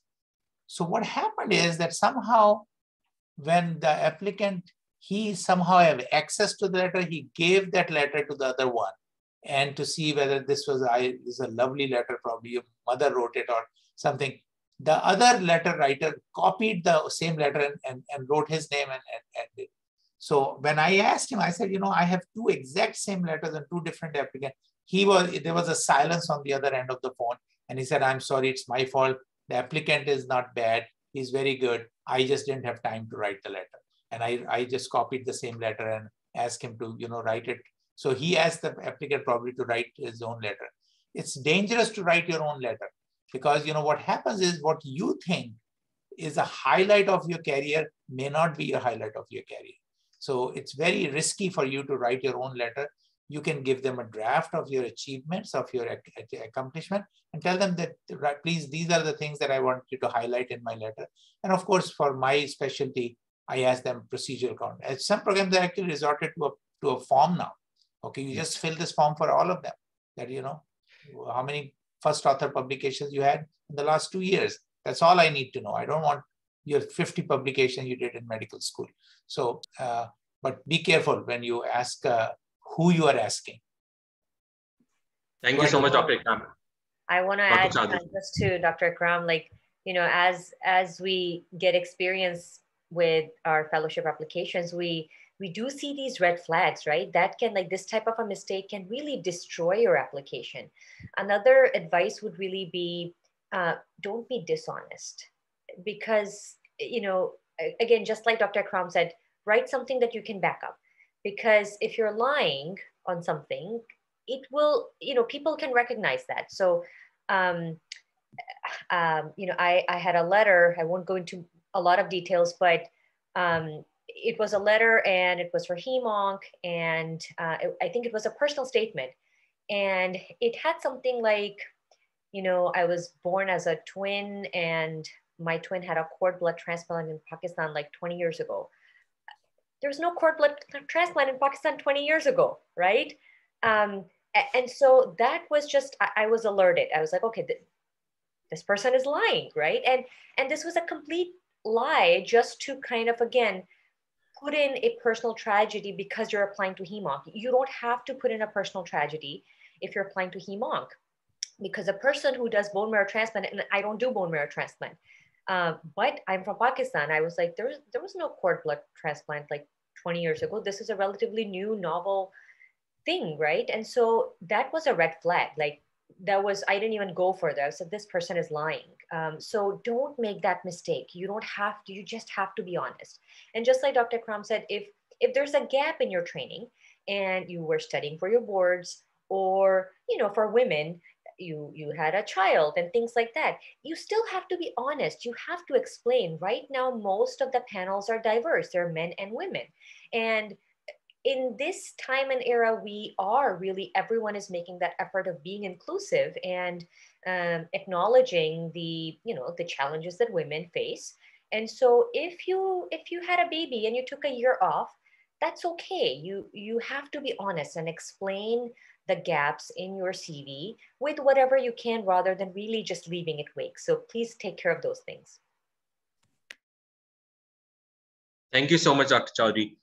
So what happened is that somehow when the applicant, he somehow have access to the letter, he gave that letter to the other one and to see whether this was a lovely letter, probably your mother wrote it or something. The other letter writer copied the same letter and wrote his name and did. So when I asked him, I said, I have two exact same letters and two different applicants. There was a silence on the other end of the phone. And he said, I'm sorry, it's my fault. The applicant is not bad. He's very good. I just didn't have time to write the letter. And I just copied the same letter and asked him to, write it. So he asked the applicant probably to write his own letter. It's dangerous to write your own letter because, what happens is what you think is a highlight of your career may not be a highlight of your career. So it's very risky for you to write your own letter. You can give them a draft of your achievements, of your accomplishment, and tell them that, please, these are the things that I want you to highlight in my letter. And of course, for my specialty, I ask them procedural content. At some programs, they actually resorted to a form now. Okay, you just fill this form for all of them. That, how many first author publications you had in the last 2 years. That's all I need to know. I don't want your 50 publications you did in medical school. So, but be careful when you ask who you are asking. Thank you so much, Dr. Ikram. I want to add just to Dr. Ikram, as we get experience with our fellowship applications, we do see these red flags, right? That can, this type of a mistake can really destroy your application. Another advice would really be, don't be dishonest because, again, just like Dr. Ikram said, write something that you can back up because if you're lying on something, it will, people can recognize that. So, I had a letter, I won't go into a lot of details, but it was a letter and it was for HEMONC and I think it was a personal statement. And it had something like, I was born as a twin and my twin had a cord blood transplant in Pakistan 20 years ago. There's no cord blood transplant in Pakistan 20 years ago, right? And so that was just, I was alerted. I was like, okay, this person is lying, right? And this was a complete lie just to kind of, again, put in a personal tragedy because you're applying to HEMONC. You don't have to put in a personal tragedy if you're applying to HEMONC because a person who does bone marrow transplant, and I don't do bone marrow transplant, but I'm from Pakistan. I was like, there was no cord blood transplant 20 years ago. This is a relatively new, novel thing, right? And so that was a red flag. I didn't even go further. I said, this person is lying. So don't make that mistake. You just have to be honest. And just like Dr. Ikram said, if there's a gap in your training and you were studying for your boards or, for women, you had a child and things like that, you still have to be honest. You have to explain. Right now, most of the panels are diverse. They're men and women. And in this time and era, everyone is making that effort of being inclusive and acknowledging the challenges that women face. And so if you had a baby and you took a year off, that's okay. You have to be honest and explain the gaps in your CV with whatever you can rather than really just leaving it vague. So please take care of those things. Thank you so much, Dr. Chaudhary.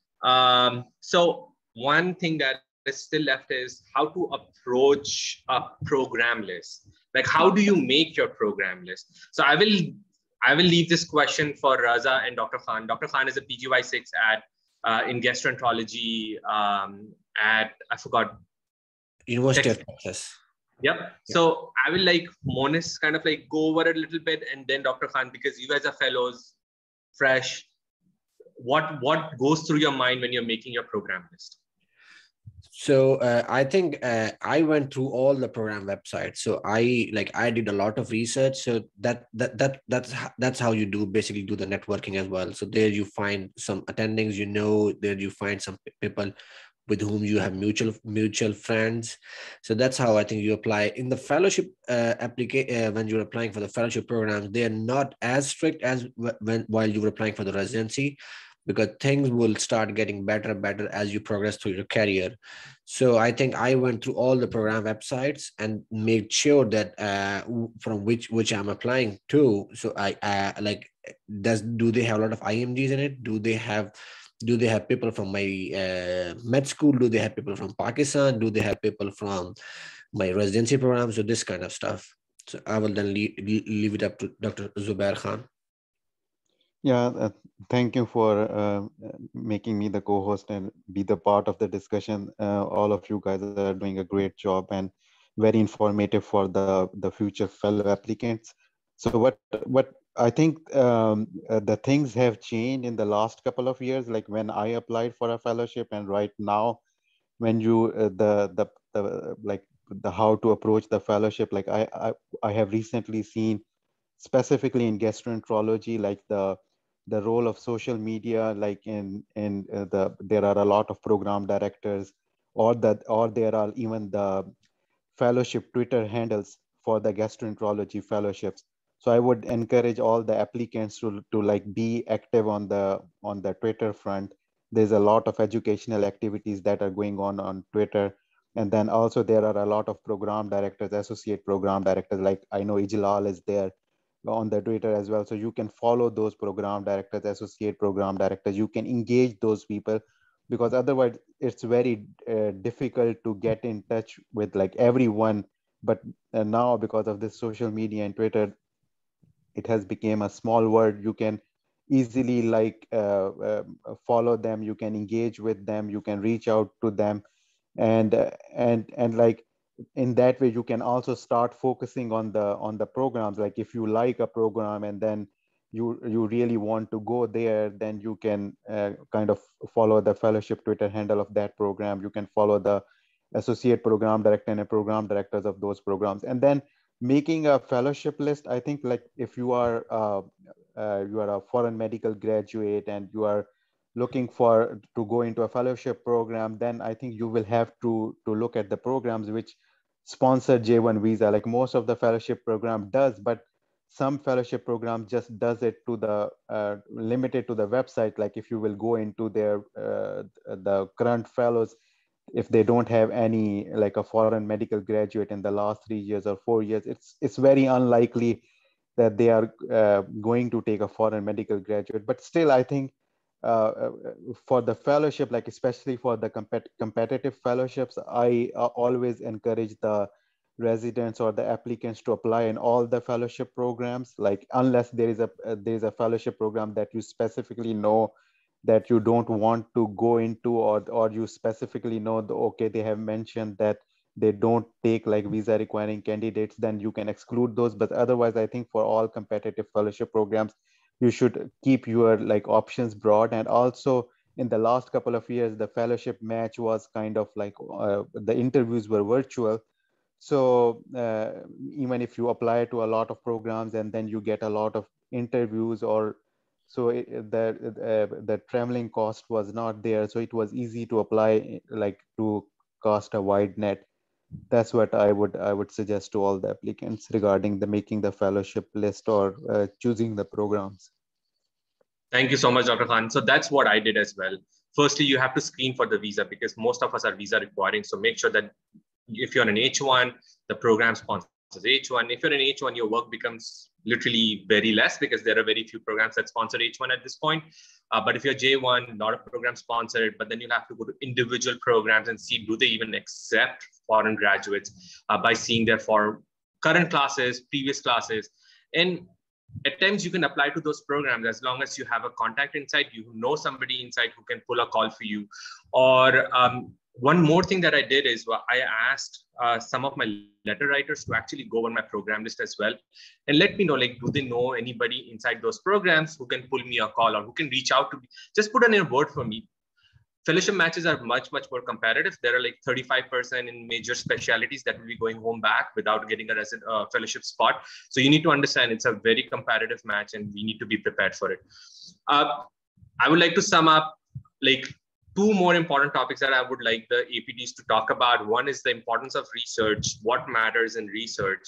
So one thing that is still left is how to approach a program list. How do you make your program list? So I will leave this question for Raza and Dr. Khan. Dr. Khan is a PGY6 in gastroenterology at, I forgot. University of Texas. Yep. So I will Monis kind of go over it a little bit and then Dr. Khan, because you guys are fellows, fresh. What goes through your mind when you're making your program list? So I think I went through all the program websites. So I did a lot of research. So that's how you basically do the networking as well. So there you find some attendings, there you find some people with whom you have mutual friends. So that's how I think you apply in the fellowship application. When you're applying for the fellowship programs, they're not as strict as while you were applying for the residency. because things will start getting better and better as you progress through your career. So I think I went through all the program websites and made sure that from which I'm applying to. So I like, do they have a lot of IMGs in it? Do they have people from my med school? Do they have people from Pakistan? Do they have people from my residency program? So this kind of stuff. So I will then leave it up to Dr. Zubair Khan. Yeah, thank you for making me the co-host and be the part of the discussion. All of you guys are doing a great job and very informative for the future fellow applicants. So what I think the things have changed in the last couple of years, like when I applied for a fellowship and right now when you the like the how to approach the fellowship, like I have recently seen specifically in gastroenterology, like the role of social media, like in there are a lot of program directors, or there are even the fellowship Twitter handles for the gastroenterology fellowships. So I would encourage all the applicants to like be active on the Twitter front. There's a lot of educational activities that are going on Twitter. And then also there are a lot of program directors, associate program directors, like I know Ijlal is there on the Twitter as well. So you can follow those program directors, associate program directors. You can engage those people, because otherwise it's very difficult to get in touch with like everyone. But now because of this social media and Twitter, it has become a small world. You can easily like follow them, you can engage with them, you can reach out to them, and like in that way you can also start focusing on the programs. Like if you like a program and then you really want to go there, then you can kind of follow the fellowship Twitter handle of that program. You can follow the associate program director and program directors of those programs, and then making a fellowship list. I think like if you are a foreign medical graduate and you are looking to go into a fellowship program, then I think you will have to look at the programs which sponsor J1 visa. Like most of the fellowship program does, but some fellowship program just does it to the limited to the website. Like if you will go into their the current fellows, if they don't have any like a foreign medical graduate in the last 3 years or 4 years, it's very unlikely that they are going to take a foreign medical graduate. But still, I think for the fellowship, like especially for the competitive fellowships, I always encourage the residents or the applicants to apply in all the fellowship programs, like unless there is a fellowship program that you specifically know that you don't want to go into, or you specifically know okay, they have mentioned that they don't take like visa requiring candidates, then you can exclude those. But otherwise, I think for all competitive fellowship programs, you should keep your like options broad. And also in the last couple of years, the fellowship match was kind of like the interviews were virtual. So even if you apply to a lot of programs and then you get a lot of interviews, or so the traveling cost was not there, so it was easy to apply, like to cast a wide net. That's what I would suggest to all the applicants regarding the making the fellowship list or choosing the programs. Thank you so much, Dr. Khan. So that's what I did as well. Firstly, you have to screen for the visa because most of us are visa requiring. So make sure that if you're an H1, the program sponsors H1. If you're an H1, your work becomes literally very less because there are very few programs that sponsor H1 at this point. But if you're J1, a lot of programs sponsored, but then you'll have to go to individual programs and see, do they even accept foreign graduates by seeing their current classes, previous classes. And at times you can apply to those programs as long as you have a contact inside, you know somebody inside who can pull a call for you. Or one more thing that I did is I asked some of my letter writers to actually go on my program list as well and let me know, like, do they know anybody inside those programs who can pull me a call or who can reach out to me? Just put in a word for me. Fellowship matches are much, much more competitive. There are like 35% in major specialties that will be going home back without getting a fellowship spot. So you need to understand it's a very competitive match and we need to be prepared for it. I would like to sum up like 2 more important topics that I would like the APDs to talk about. One is the importance of research, what matters in research.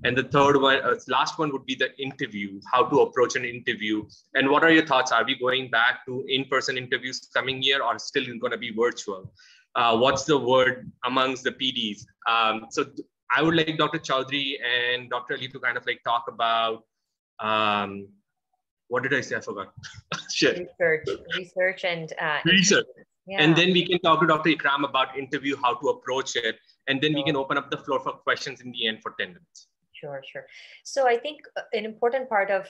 And the third one, last one would be the interview, how to approach an interview. And what are your thoughts? Are we going back to in-person interviews coming year or still going to be virtual? What's the word amongst the PDs? So I would like Dr. Chaudhary and Dr. Ali to kind of like talk about, what did I say? I forgot. Shit. Research and research. Yeah. And then we can talk to Dr. Ikram about interview, how to approach it. And then we can open up the floor for questions in the end for 10 minutes. Sure. So I think an important part of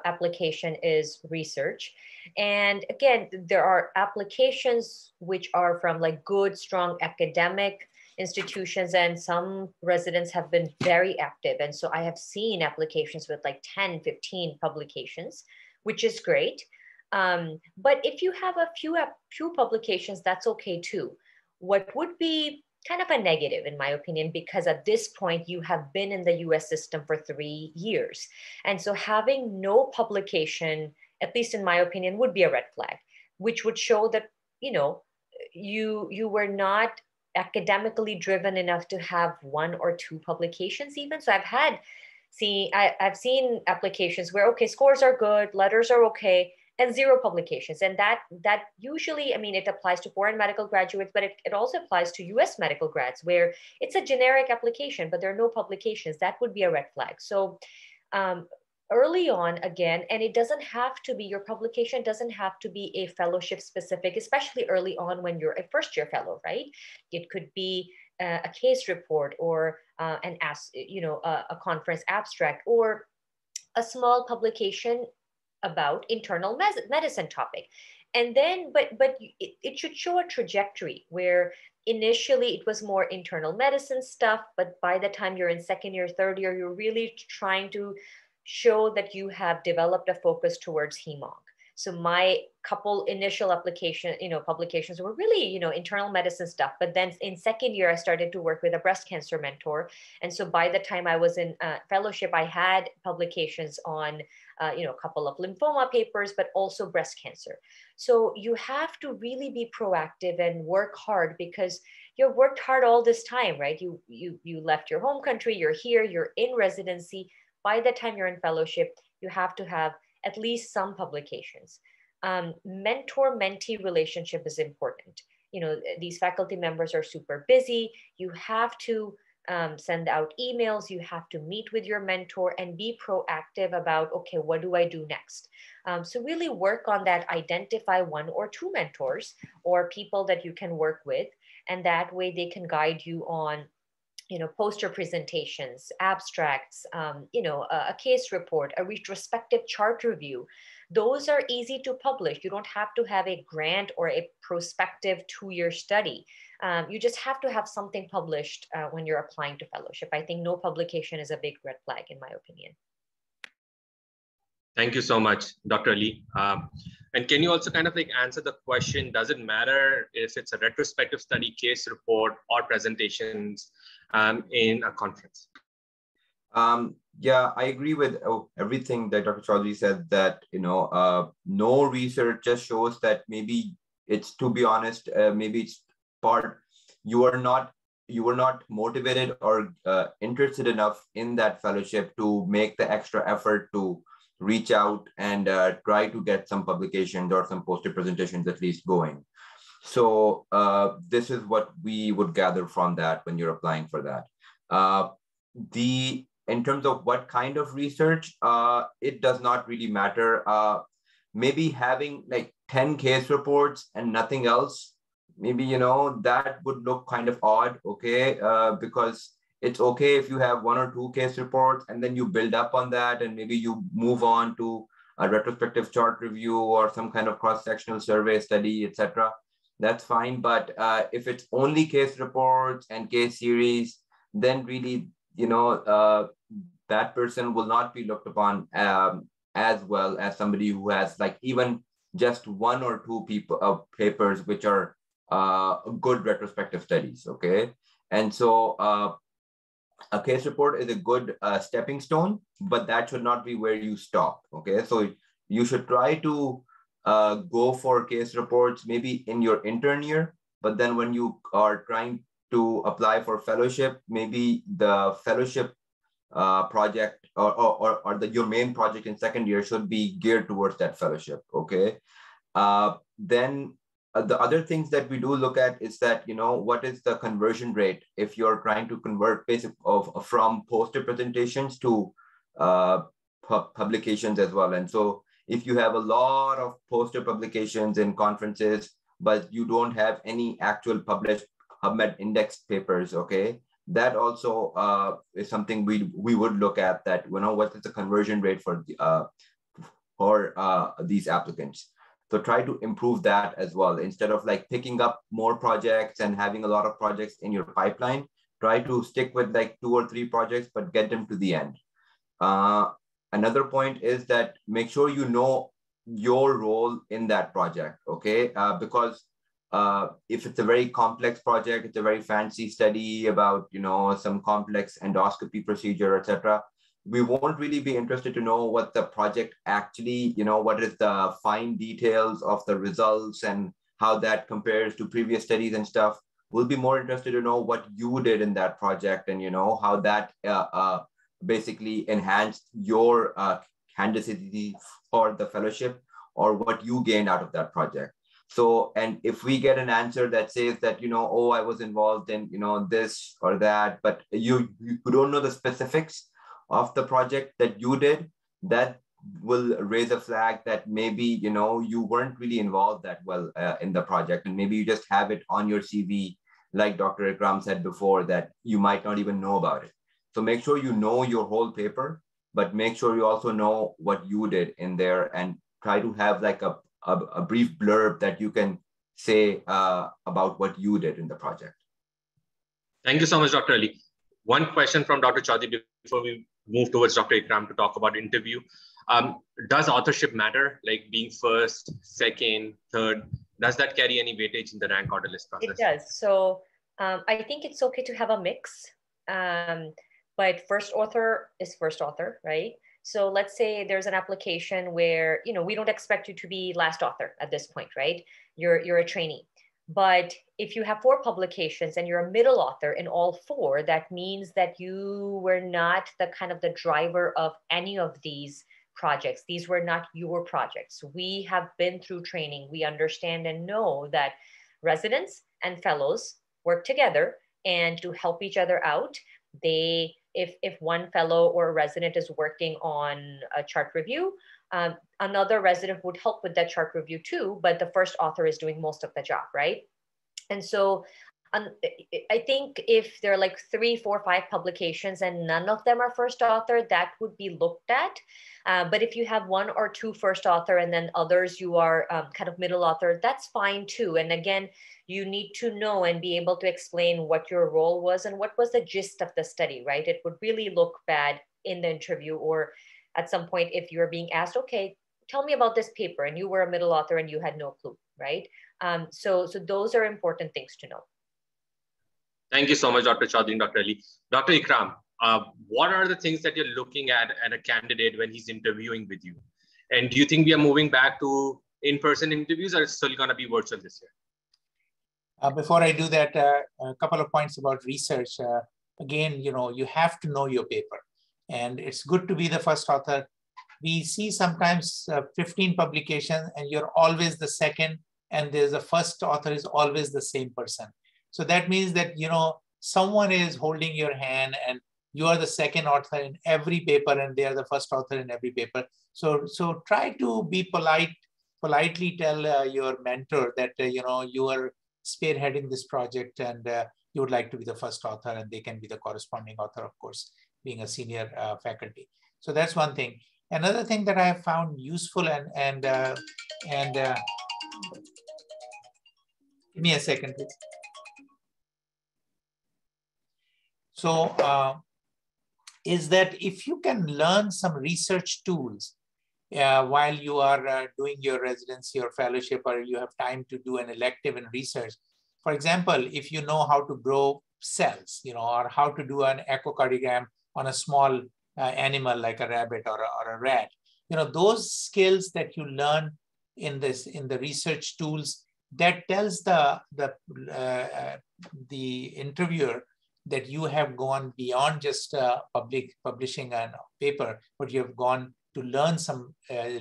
application is research. And again, there are applications which are from like good, strong academic institutions, and some residents have been very active. And so I have seen applications with like 10, 15 publications, which is great. But if you have a few publications, that's okay too. What would be kind of a negative, in my opinion, because at this point you have been in the US system for 3 years. And so having no publication, at least in my opinion, would be a red flag, which would show that, you were not academically driven enough to have 1 or 2 publications even. So I've seen applications where, okay, scores are good, letters are okay, and 0 publications. And that usually, I mean, it applies to foreign medical graduates, but it also applies to US medical grads where it's a generic application, but there are no publications. That would be a red flag. So early on, again, and it doesn't have to be, your publication doesn't have to be a fellowship specific, especially early on when you're a first year fellow, right? It could be a case report or a conference abstract or a small publication about internal medicine topic. And then, but it should show a trajectory where initially it was more internal medicine stuff, but by the time you're in second year, third year, you're really trying to show that you have developed a focus towards hem-onc. So my couple initial publications were really, internal medicine stuff. But then in second year, I started to work with a breast cancer mentor. And so by the time I was in fellowship, I had publications on, a couple of lymphoma papers, but also breast cancer. So you have to really be proactive and work hard because you've worked hard all this time, right? You left your home country, you're here, you're in residency. By the time you're in fellowship, you have to have at least some publications. Mentor-mentee relationship is important. These faculty members are super busy. You have to send out emails. You have to meet with your mentor and be proactive about, okay, what do I do next? So really work on that. Identify 1 or 2 mentors or people that you can work with. And that way they can guide you on poster presentations, abstracts, a case report, a retrospective chart review. Those are easy to publish. You don't have to have a grant or a prospective 2-year study. You just have to have something published when you're applying to fellowship. I think no publication is a big red flag, in my opinion. Thank you so much, Dr. Ali. And can you also kind of like answer the question, does it matter if it's a retrospective study, case report, or presentations in a conference? Yeah, I agree with everything that Dr. Chaudhary said, that, no research just shows that maybe it's, to be honest, maybe it's you were not motivated or interested enough in that fellowship to make the extra effort to reach out and try to get some publications or some poster presentations at least going. So this is what we would gather from that when you're applying for that. In terms of what kind of research, it does not really matter. Maybe having like 10 case reports and nothing else, maybe, that would look kind of odd, okay? Because it's okay if you have 1 or 2 case reports and then you build up on that and maybe you move on to a retrospective chart review or some kind of cross-sectional survey study, etc. That's fine. But if it's only case reports and case series, then really, that person will not be looked upon as well as somebody who has like even just 1 or 2 papers which are good retrospective studies, okay? And so a case report is a good stepping stone, but that should not be where you stop, okay? So you should try to go for case reports maybe in your intern year, but then when you are trying to apply for fellowship, maybe the fellowship project or your main project in second year should be geared towards that fellowship. Okay. Then the other things that we do look at is that, what is the conversion rate if you're trying to convert from poster presentations to publications as well. And so if you have a lot of poster publications in conferences, but you don't have any actual published PubMed index papers, okay, that also is something we would look at, that, what is the conversion rate for these applicants. So try to improve that as well. Instead of like picking up more projects and having a lot of projects in your pipeline, try to stick with like 2 or 3 projects, but get them to the end. Another point is that make sure you know your role in that project, okay? Because if it's a very complex project, it's a very fancy study about, some complex endoscopy procedure, etc., we won't really be interested to know what the project actually, what is the fine details of the results and how that compares to previous studies and stuff. We'll be more interested to know what you did in that project and, how that basically enhanced your candidacy for the fellowship, or what you gained out of that project. So, and if we get an answer that says that, oh, I was involved in, this or that, but you don't know the specifics of the project that you did, that will raise a flag that maybe, you weren't really involved that well in the project. And maybe you just have it on your CV, like Dr. Ikram said before, that you might not even know about it. So make sure you know your whole paper, but make sure you also know what you did in there, and try to have like a brief blurb that you can say about what you did in the project. Thank you so much, Dr. Ali. One question from Dr. Chaudhary before we move towards Dr. Ikram to talk about interview. Does authorship matter, like being first, second, third? Does that carry any weightage in the rank order list process? It does. So I think it's okay to have a mix, but first author is first author, right? So let's say there's an application where, we don't expect you to be last author at this point, right? You're a trainee. But if you have 4 publications and you're a middle author in all 4, that means that you were not the kind of the driver of any of these projects. These were not your projects. We have been through training. We understand and know that residents and fellows work together, and to help each other out, if one fellow or a resident is working on a chart review, another resident would help with that chart review too, but the first author is doing most of the job, right? And so I think if there are like 3, 4, 5 publications and none of them are first author, that would be looked at. But if you have 1 or 2 first author and then others you are kind of middle author, that's fine too. And again, you need to know and be able to explain what your role was and what was the gist of the study, right? It would really look bad in the interview, or at some point if you're being asked, okay, tell me about this paper, and you were a middle author and you had no clue, right? So those are important things to know. Thank you so much, Dr. Chaudhary and Dr. Ali. Dr. Ikram, what are the things that you're looking at a candidate when he's interviewing with you? And do you think we are moving back to in-person interviews, or it's still going to be virtual this year? Before I do that, a couple of points about research. Again, you have to know your paper, and it's good to be the first author. We see sometimes 15 publications and you're always the second, and there's a first author is always the same person. So that means that, someone is holding your hand and you are the second author in every paper and they are the first author in every paper. So try to be politely tell your mentor that, you are spearheading this project and you would like to be the first author, and they can be the corresponding author, of course, being a senior faculty. So that's one thing. Another thing that I have found useful and give me a second, please. So is that if you can learn some research tools while you are doing your residency or fellowship, or you have time to do an elective in research. For example, if you know how to grow cells, or how to do an echocardiogram on a small animal like a rabbit or a rat, those skills that you learn in the research tools, that tells the interviewer that you have gone beyond just publishing a paper, but you have gone to learn some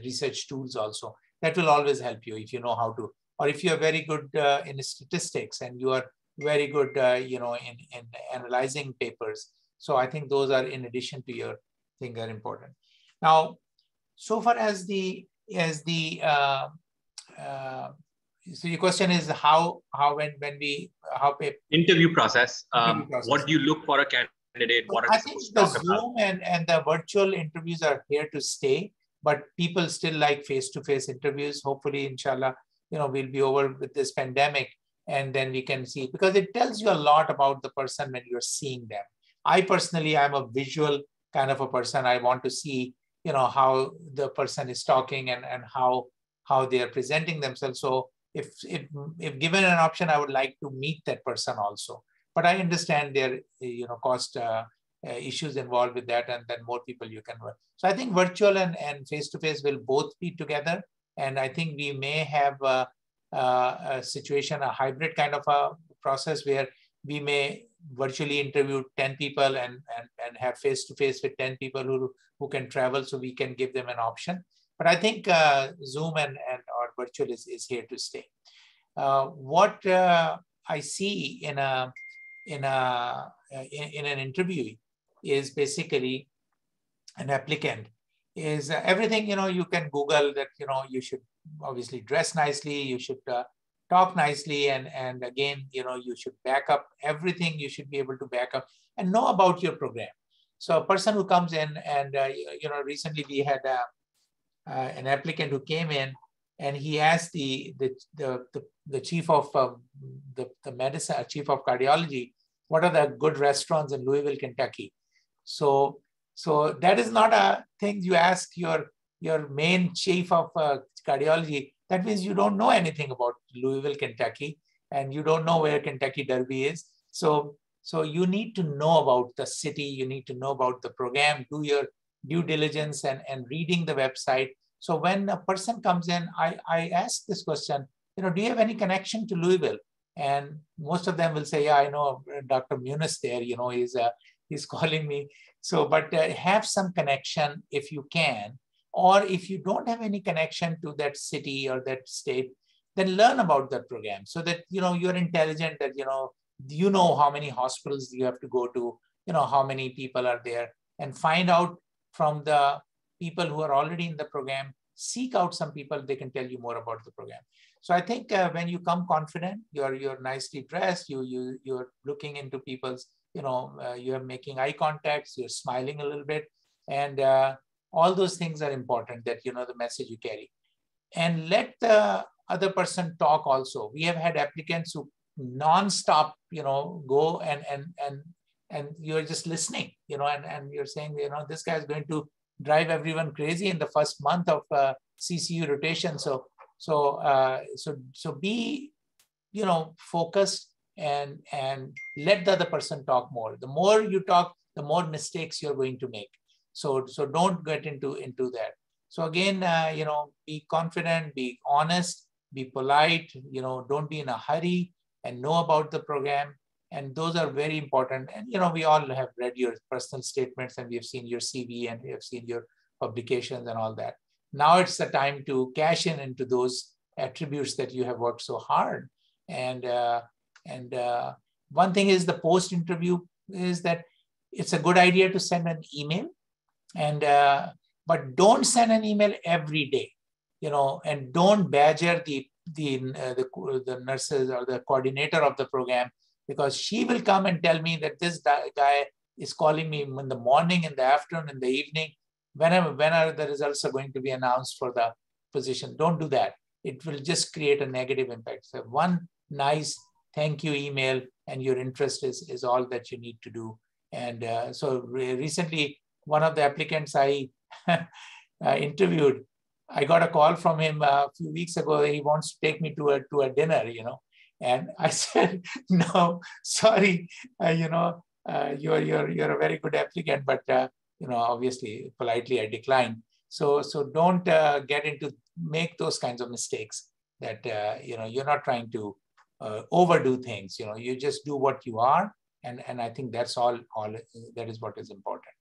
research tools also. That will always help you if you know how to, or if you are very good in statistics and you are very good, in analyzing papers. So I think those are, in addition to your thing, are important. Now, so far as so your question is how interview process. Interview process. What do you look for a candidate? What are I they think supposed to the talk Zoom about? and the virtual interviews are here to stay, but people still like face-to-face interviews. Hopefully, inshallah, we'll be over with this pandemic, and then we can see, because it tells you a lot about the person when you're seeing them. I personally, I'm a visual kind of a person. I want to see, how the person is talking and how they are presenting themselves. So if given an option, I would like to meet that person also. But I understand there, cost issues involved with that, and then more people you can work. So I think virtual and face-to-face will both be together. And I think we may have a situation, a hybrid kind of a process where we may virtually interview 10 people and have face-to-face with 10 people who can travel, so we can give them an option. But I think Zoom and or virtual is here to stay. What I see in an interview is basically an applicant is everything, you can Google that, you should obviously dress nicely, you should talk nicely, and again, you should back up everything. You should be able to back up and know about your program. So a person who comes in and, recently we had an applicant who came in and he asked the chief of the medicine, chief of cardiology, what are the good restaurants in Louisville, Kentucky? So that is not a thing you ask your main chief of cardiology. That means you don't know anything about Louisville, Kentucky, and you don't know where Kentucky Derby is. So you need to know about the city, you need to know about the program, do your due diligence and reading the website. So when a person comes in, I ask this question, do you have any connection to Louisville? And most of them will say, yeah, I know Dr. Muniz there, he's calling me. So, but have some connection if you can, or if you don't have any connection to that city or that state, then learn about that program so that, you're intelligent, that, you know how many hospitals you have to go to, how many people are there, and find out from the people who are already in the program, seek out some people, they can tell you more about the program. So I think when you come confident, you're nicely dressed, you're looking into people's, you're making eye contacts, you're smiling a little bit, and all those things are important, that, the message you carry. And let the other person talk also. We have had applicants who non-stop, go and you're just listening, and you're saying, this guy is going to drive everyone crazy in the first month of CCU rotation. So be, focused and let the other person talk more. The more you talk, the more mistakes you're going to make. So don't get into that. So again, be confident, be honest, be polite, don't be in a hurry, and know about the program. And those are very important. And, we all have read your personal statements, and we have seen your CV, and we have seen your publications and all that. Now it's the time to cash in into those attributes that you have worked so hard. And one thing is, the post-interview is that it's a good idea to send an email, and but don't send an email every day, and don't badger the nurses or the coordinator of the program, because she will come and tell me that this guy is calling me in the morning, in the afternoon, in the evening, when are the results are going to be announced for the position. Don't do that. It will just create a negative impact. So one nice thank you email and your interest is all that you need to do. And so recently, one of the applicants I interviewed, I got a call from him a few weeks ago. He wants to take me to a dinner, and I said, no, sorry, you're a very good applicant, but obviously politely I declined. So don't make those kinds of mistakes, that you're not trying to overdo things. You just do what you are, And I think that's all that is what is important.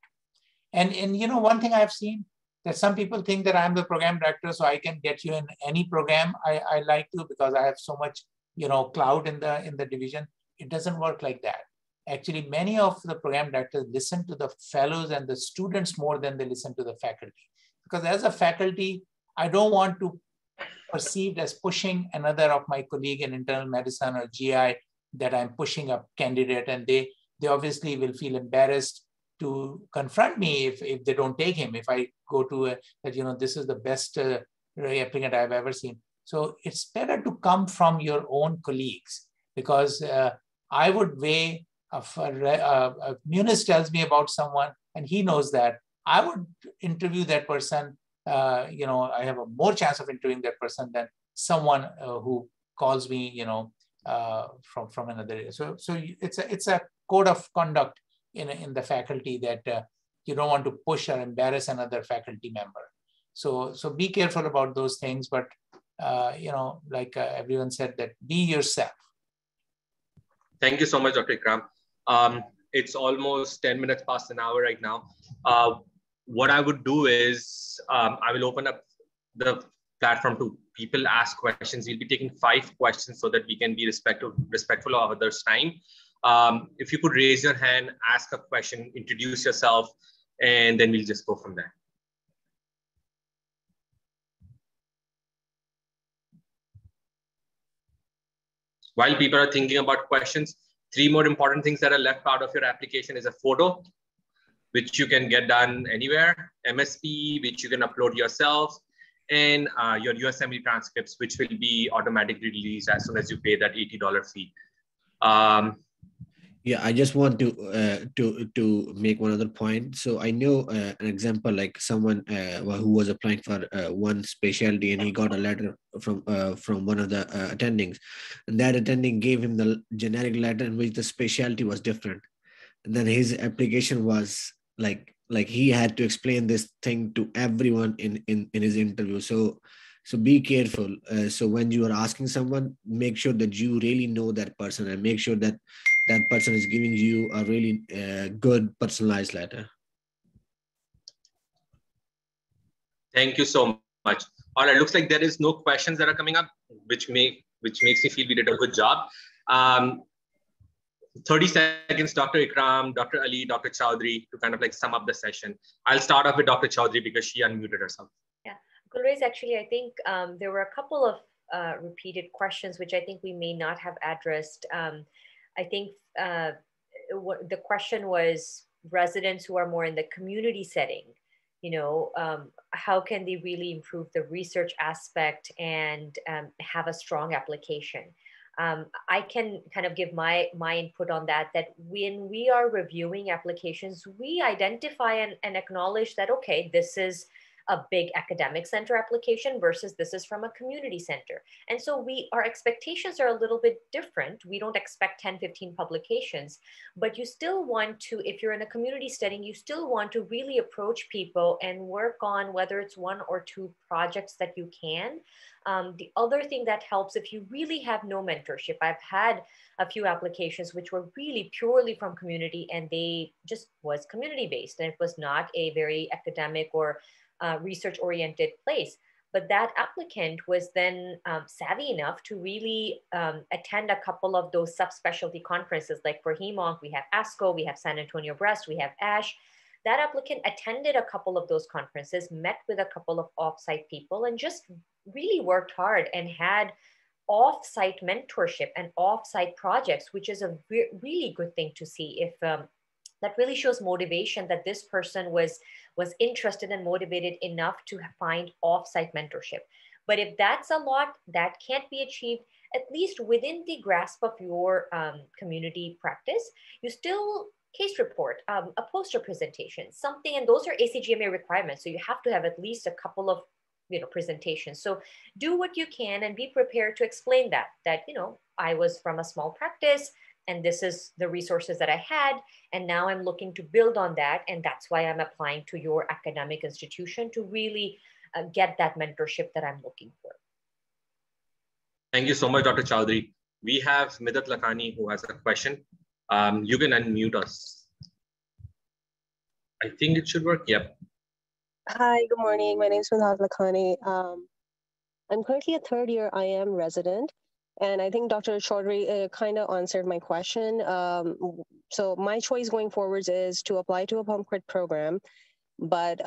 And you know, one thing I've seen, that some people think that I'm the program director, so I can get you in any program I like to, because I have so much, you know, clout in the division. It doesn't work like that. Actually, many of the program directors listen to the fellows and the students more than they listen to the faculty. Because as a faculty, I don't want to perceived as pushing another of my colleague in internal medicine or GI, that I'm pushing a candidate, and they obviously will feel embarrassed to confront me if they don't take him. If I go to that, you know, this is the best applicant I've ever seen. So it's better to come from your own colleagues, because I would weigh, if Munis tells me about someone and he knows that, I would interview that person. You know, I have a more chance of interviewing that person than someone who calls me, you know, from another area. So it's a code of conduct in the faculty, that you don't want to push or embarrass another faculty member. So be careful about those things. But you know, like everyone said, that be yourself. Thank you so much, Dr. Ikram. It's almost 10 minutes past an hour right now. What I would do is I will open up the platform to people ask questions. We'll be taking 5 questions so that we can be respectful of others' time. If you could raise your hand, ask a question, introduce yourself, and then we'll just go from there. While people are thinking about questions, 3 more important things that are left out of your application is a photo, which you can get done anywhere, MSP, which you can upload yourself, and your USMLE transcripts, which will be automatically released as soon as you pay that $80 fee. Yeah, I just want to make one other point. So I know an example, like someone who was applying for one specialty, and he got a letter from one of the attendings, and that attending gave him the generic letter in which the specialty was different, and then his application was like he had to explain this thing to everyone in his interview. So be careful. So when you are asking someone, make sure that you really know that person, and make sure that that person is giving you a really good personalized letter. Thank you so much. All right, looks like there is no questions that are coming up, which makes me feel we did a good job. 30 seconds, Dr. Ikram, Dr. Ali, Dr. Chowdhury, to kind of like sum up the session. I'll start off with Dr. Chowdhury because she unmuted herself. Yeah, Gulrez, actually, I think there were a couple of repeated questions, which I think we may not have addressed. I think the question was residents who are more in the community setting, you know, how can they really improve the research aspect and have a strong application? I can kind of give my input on that when we are reviewing applications, we identify and acknowledge that, okay, this is a big academic center application versus this is from a community center. And so our expectations are a little bit different. We don't expect 10, 15 publications, but you still want to, if you're in a community setting, you still want to really approach people and work on whether it's 1 or 2 projects that you can. The other thing that helps, if you really have no mentorship, I've had a few applications which were really purely from community, and they just was community based, and it was not a very academic or research-oriented place. But that applicant was then savvy enough to really attend a couple of those subspecialty conferences. Like for HEMONC, we have ASCO, we have San Antonio Breast, we have ASH. That applicant attended a couple of those conferences, met with a couple of offsite people, and just really worked hard and had offsite mentorship and offsite projects, which is a really good thing to see. If that really shows motivation, that this person was interested and motivated enough to find offsite mentorship. But if that's a lot, that can't be achieved, at least within the grasp of your community practice, you still case report, a poster presentation, something, and those are ACGMA requirements. So you have to have at least a couple of presentations. So do what you can and be prepared to explain that I was from a small practice, and this is the resources that I had, and now I'm looking to build on that, and that's why I'm applying to your academic institution to really get that mentorship that I'm looking for. Thank you so much, Dr. Chowdhury. We have Midat Lakhani who has a question. You can unmute us. I think it should work. Yep. Hi, good morning. My name is Madhav Lakhani. I'm currently a third-year IM resident, and I think Dr. Chaudhary kind of answered my question. So my choice going forwards is to apply to a pump crit program, but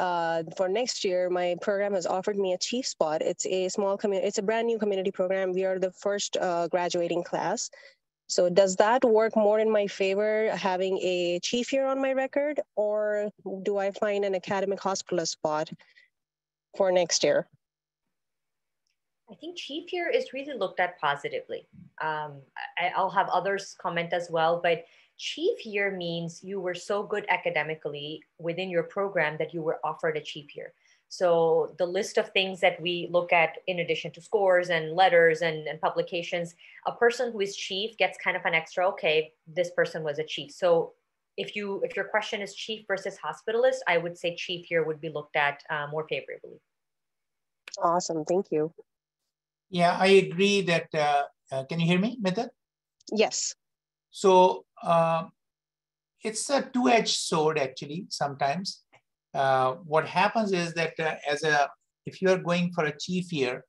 for next year, my program has offered me a chief spot. It's a small community. It's a brand new community program. We are the first graduating class. So does that work more in my favor, having a chief year on my record, or do I find an academic hospitalist spot for next year? I think chief year is really looked at positively. I'll have others comment as well, but chief year means you were so good academically within your program that you were offered a chief year. So the list of things that we look at in addition to scores and letters and publications, a person who is chief gets kind of an extra, okay, this person was a chief. So if your question is chief versus hospitalist, I would say chief year would be looked at more favorably. Awesome, thank you. Yeah, I agree that, can you hear me, Midhat? Yes. So it's a two-edged sword actually, sometimes. What happens is that if you are going for a chief year,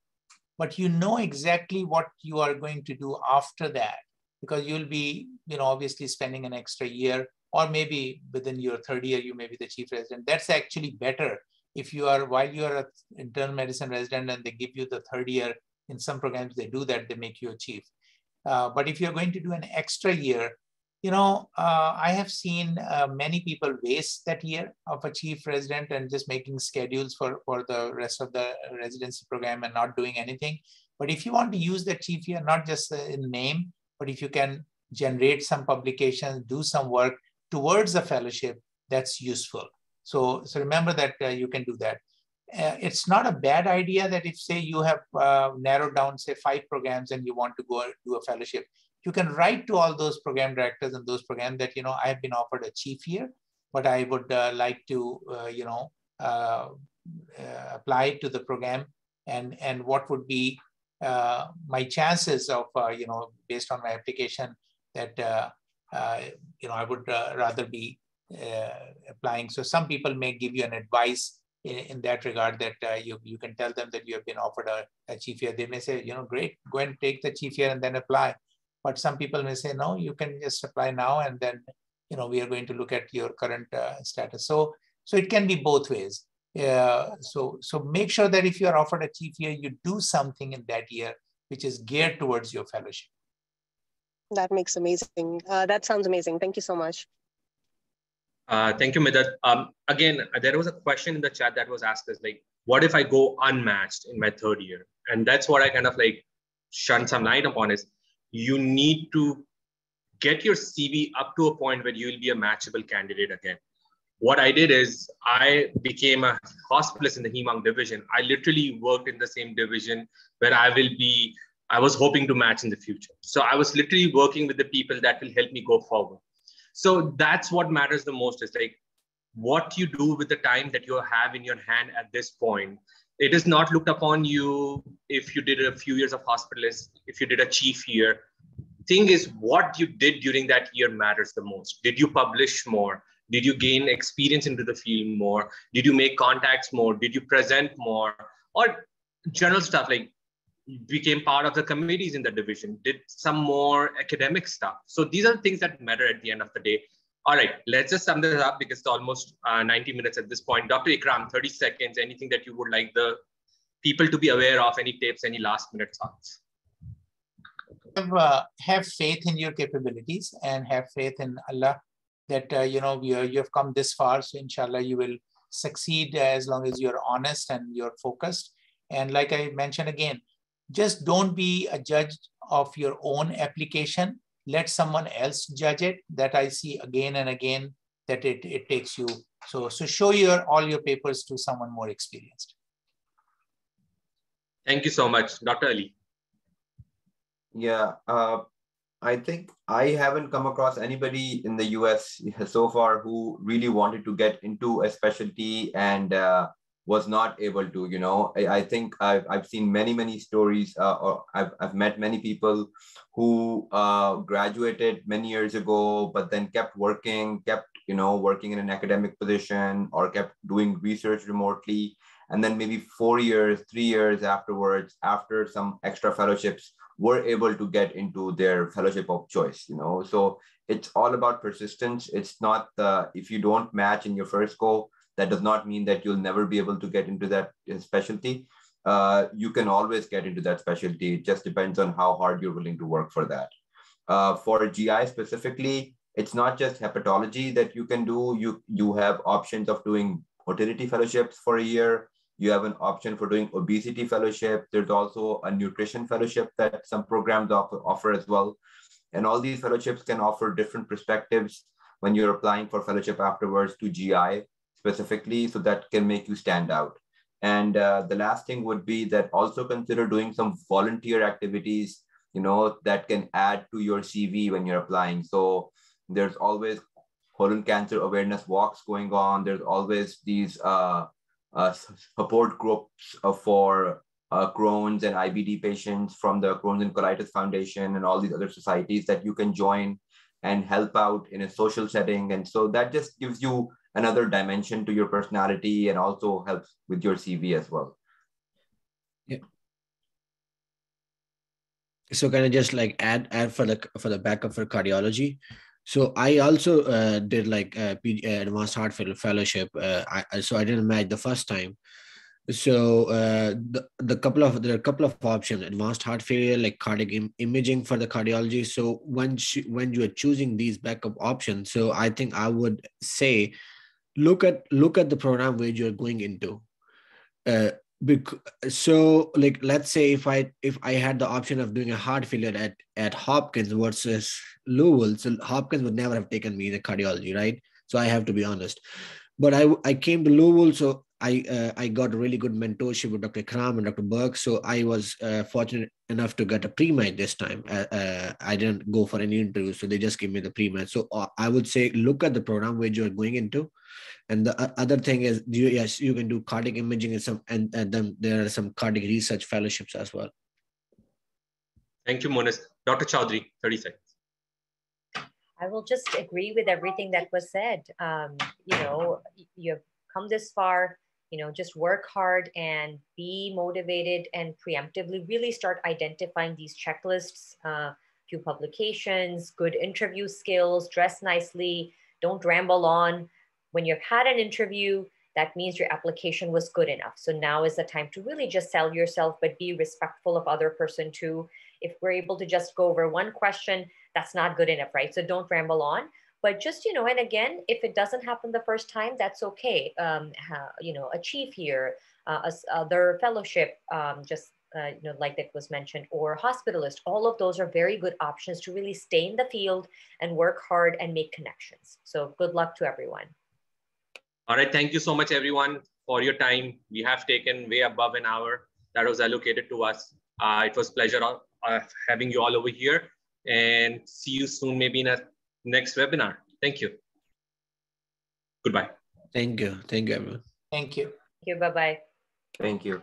but you know exactly what you are going to do after that, because you'll be, obviously spending an extra year, or maybe within your third year, you may be the chief resident. That's actually better if you are, while you are an internal medicine resident and they give you the third year. In some programs, they do that, they make you a chief. But if you're going to do an extra year, I have seen many people waste that year of a chief resident and just making schedules for the rest of the residency program and not doing anything. But if you want to use that chief year, not just in name, but if you can generate some publications, do some work towards a fellowship, that's useful. So remember that you can do that. It's not a bad idea that if, say, you have narrowed down, say, 5 programs and you want to go do a fellowship, you can write to all those program directors and those programs that, I have been offered a chief year, but I would like to, apply to the program, and what would be my chances of, based on my application, that, I would rather be applying. So some people may give you an advice in that regard, that you can tell them that you have been offered a chief year. They may say, great, go and take the chief year and then apply. But some people may say, no, you can just apply now, and then we are going to look at your current status. So it can be both ways. So make sure that if you are offered a chief year, you do something in that year which is geared towards your fellowship. That makes amazing. That sounds amazing. Thank you so much. Thank you, Midhat. Again, there was a question in the chat that was asked as like, what if I go unmatched in my third year? And that's what I kind of like shone some light upon is you need to get your CV up to a point where you will be a matchable candidate again. What I did is I became a hospitalist in the Hem-Onc division. I literally worked in the same division where I was hoping to match in the future. So I was literally working with the people that will help me go forward. So that's what matters the most, is like what you do with the time that you have in your hand at this point. It is not looked upon you if you did a few years of hospitalist, if you did a chief year. Thing is, what you did during that year matters the most. Did you publish more? Did you gain experience into the field more? Did you make contacts more? Did you present more? Or general stuff like became part of the committees in the division, did some more academic stuff. So these are the things that matter at the end of the day. All right, let's just sum this up because it's almost 90 minutes at this point. Dr. Ikram, 30 seconds, anything that you would like the people to be aware of, any tips, any last minute thoughts? Have faith in your capabilities and have faith in Allah that, you have come this far. So inshallah, you will succeed as long as you're honest and you're focused. And like I mentioned again, just don't be a judge of your own application. Let someone else judge it. That I see again and again that it takes you. So show all your papers to someone more experienced. Thank you so much, Dr. Ali. Yeah, I think I haven't come across anybody in the US so far who really wanted to get into a specialty and was not able to, you know. I think I've seen many stories, or I've met many people who graduated many years ago, but then kept working in an academic position, or kept doing research remotely. And then maybe 4 years, 3 years afterwards, after some extra fellowships, were able to get into their fellowship of choice, you know. So it's all about persistence. It's not if you don't match in your first go, that does not mean that you'll never be able to get into that specialty. You can always get into that specialty. It just depends on how hard you're willing to work for that. For GI specifically, it's not just hepatology that you can do. You have options of doing motility fellowships for a year. You have an option for doing obesity fellowship. There's also a nutrition fellowship that some programs offer as well. And all these fellowships can offer different perspectives when you're applying for fellowship afterwards to GI specifically, so that can make you stand out. And the last thing would be that also consider doing some volunteer activities, you know, that can add to your CV when you're applying. So there's always colon cancer awareness walks going on. There's always these support groups for Crohn's and IBD patients from the Crohn's and Colitis Foundation, and all these other societies that you can join and help out in a social setting. And so that just gives you another dimension to your personality, and also helps with your CV as well. Yeah. So can I just like add for the backup for cardiology? So I also did like advanced heart failure fellowship. So I didn't match the first time. So there are a couple of options: advanced heart failure, like cardiac imaging for the cardiology. So when you are choosing these backup options, so I think I would say look at the program where you're going into. So like, let's say if I had the option of doing a heart failure at Hopkins versus Louisville, so Hopkins would never have taken me in cardiology, right? So I have to be honest. But I came to Louisville, so I got a really good mentorship with Dr. Kram and Dr. Burke. So I was fortunate enough to get a pre-med this time. I didn't go for any interview, so they just gave me the pre-med. So I would say look at the program where you're going into. And the other thing is, yes, you can do cardiac imaging and then there are some cardiac research fellowships as well. Thank you, Monis. Dr. Chaudhary, 30 seconds. I will just agree with everything that was said. You know, you've come this far, you know, just work hard and be motivated, and preemptively really start identifying these checklists, few publications, good interview skills, dress nicely, don't ramble on. When you've had an interview, that means your application was good enough. So now is the time to really just sell yourself, but be respectful of other person too. If we're able to just go over one question, that's not good enough, right? So don't ramble on, but just, you know, and again, if it doesn't happen the first time, that's okay. You know, achieve here, other fellowship, you know, like that was mentioned, or hospitalist, all of those are very good options to really stay in the field and work hard and make connections. So good luck to everyone. All right, thank you so much, everyone, for your time. We have taken way above an hour that was allocated to us. It was a pleasure having you all over here, and see you soon, maybe in a next webinar. Thank you. Goodbye. Thank you. Thank you, everyone. Thank you. Thank you. Bye-bye. Thank you.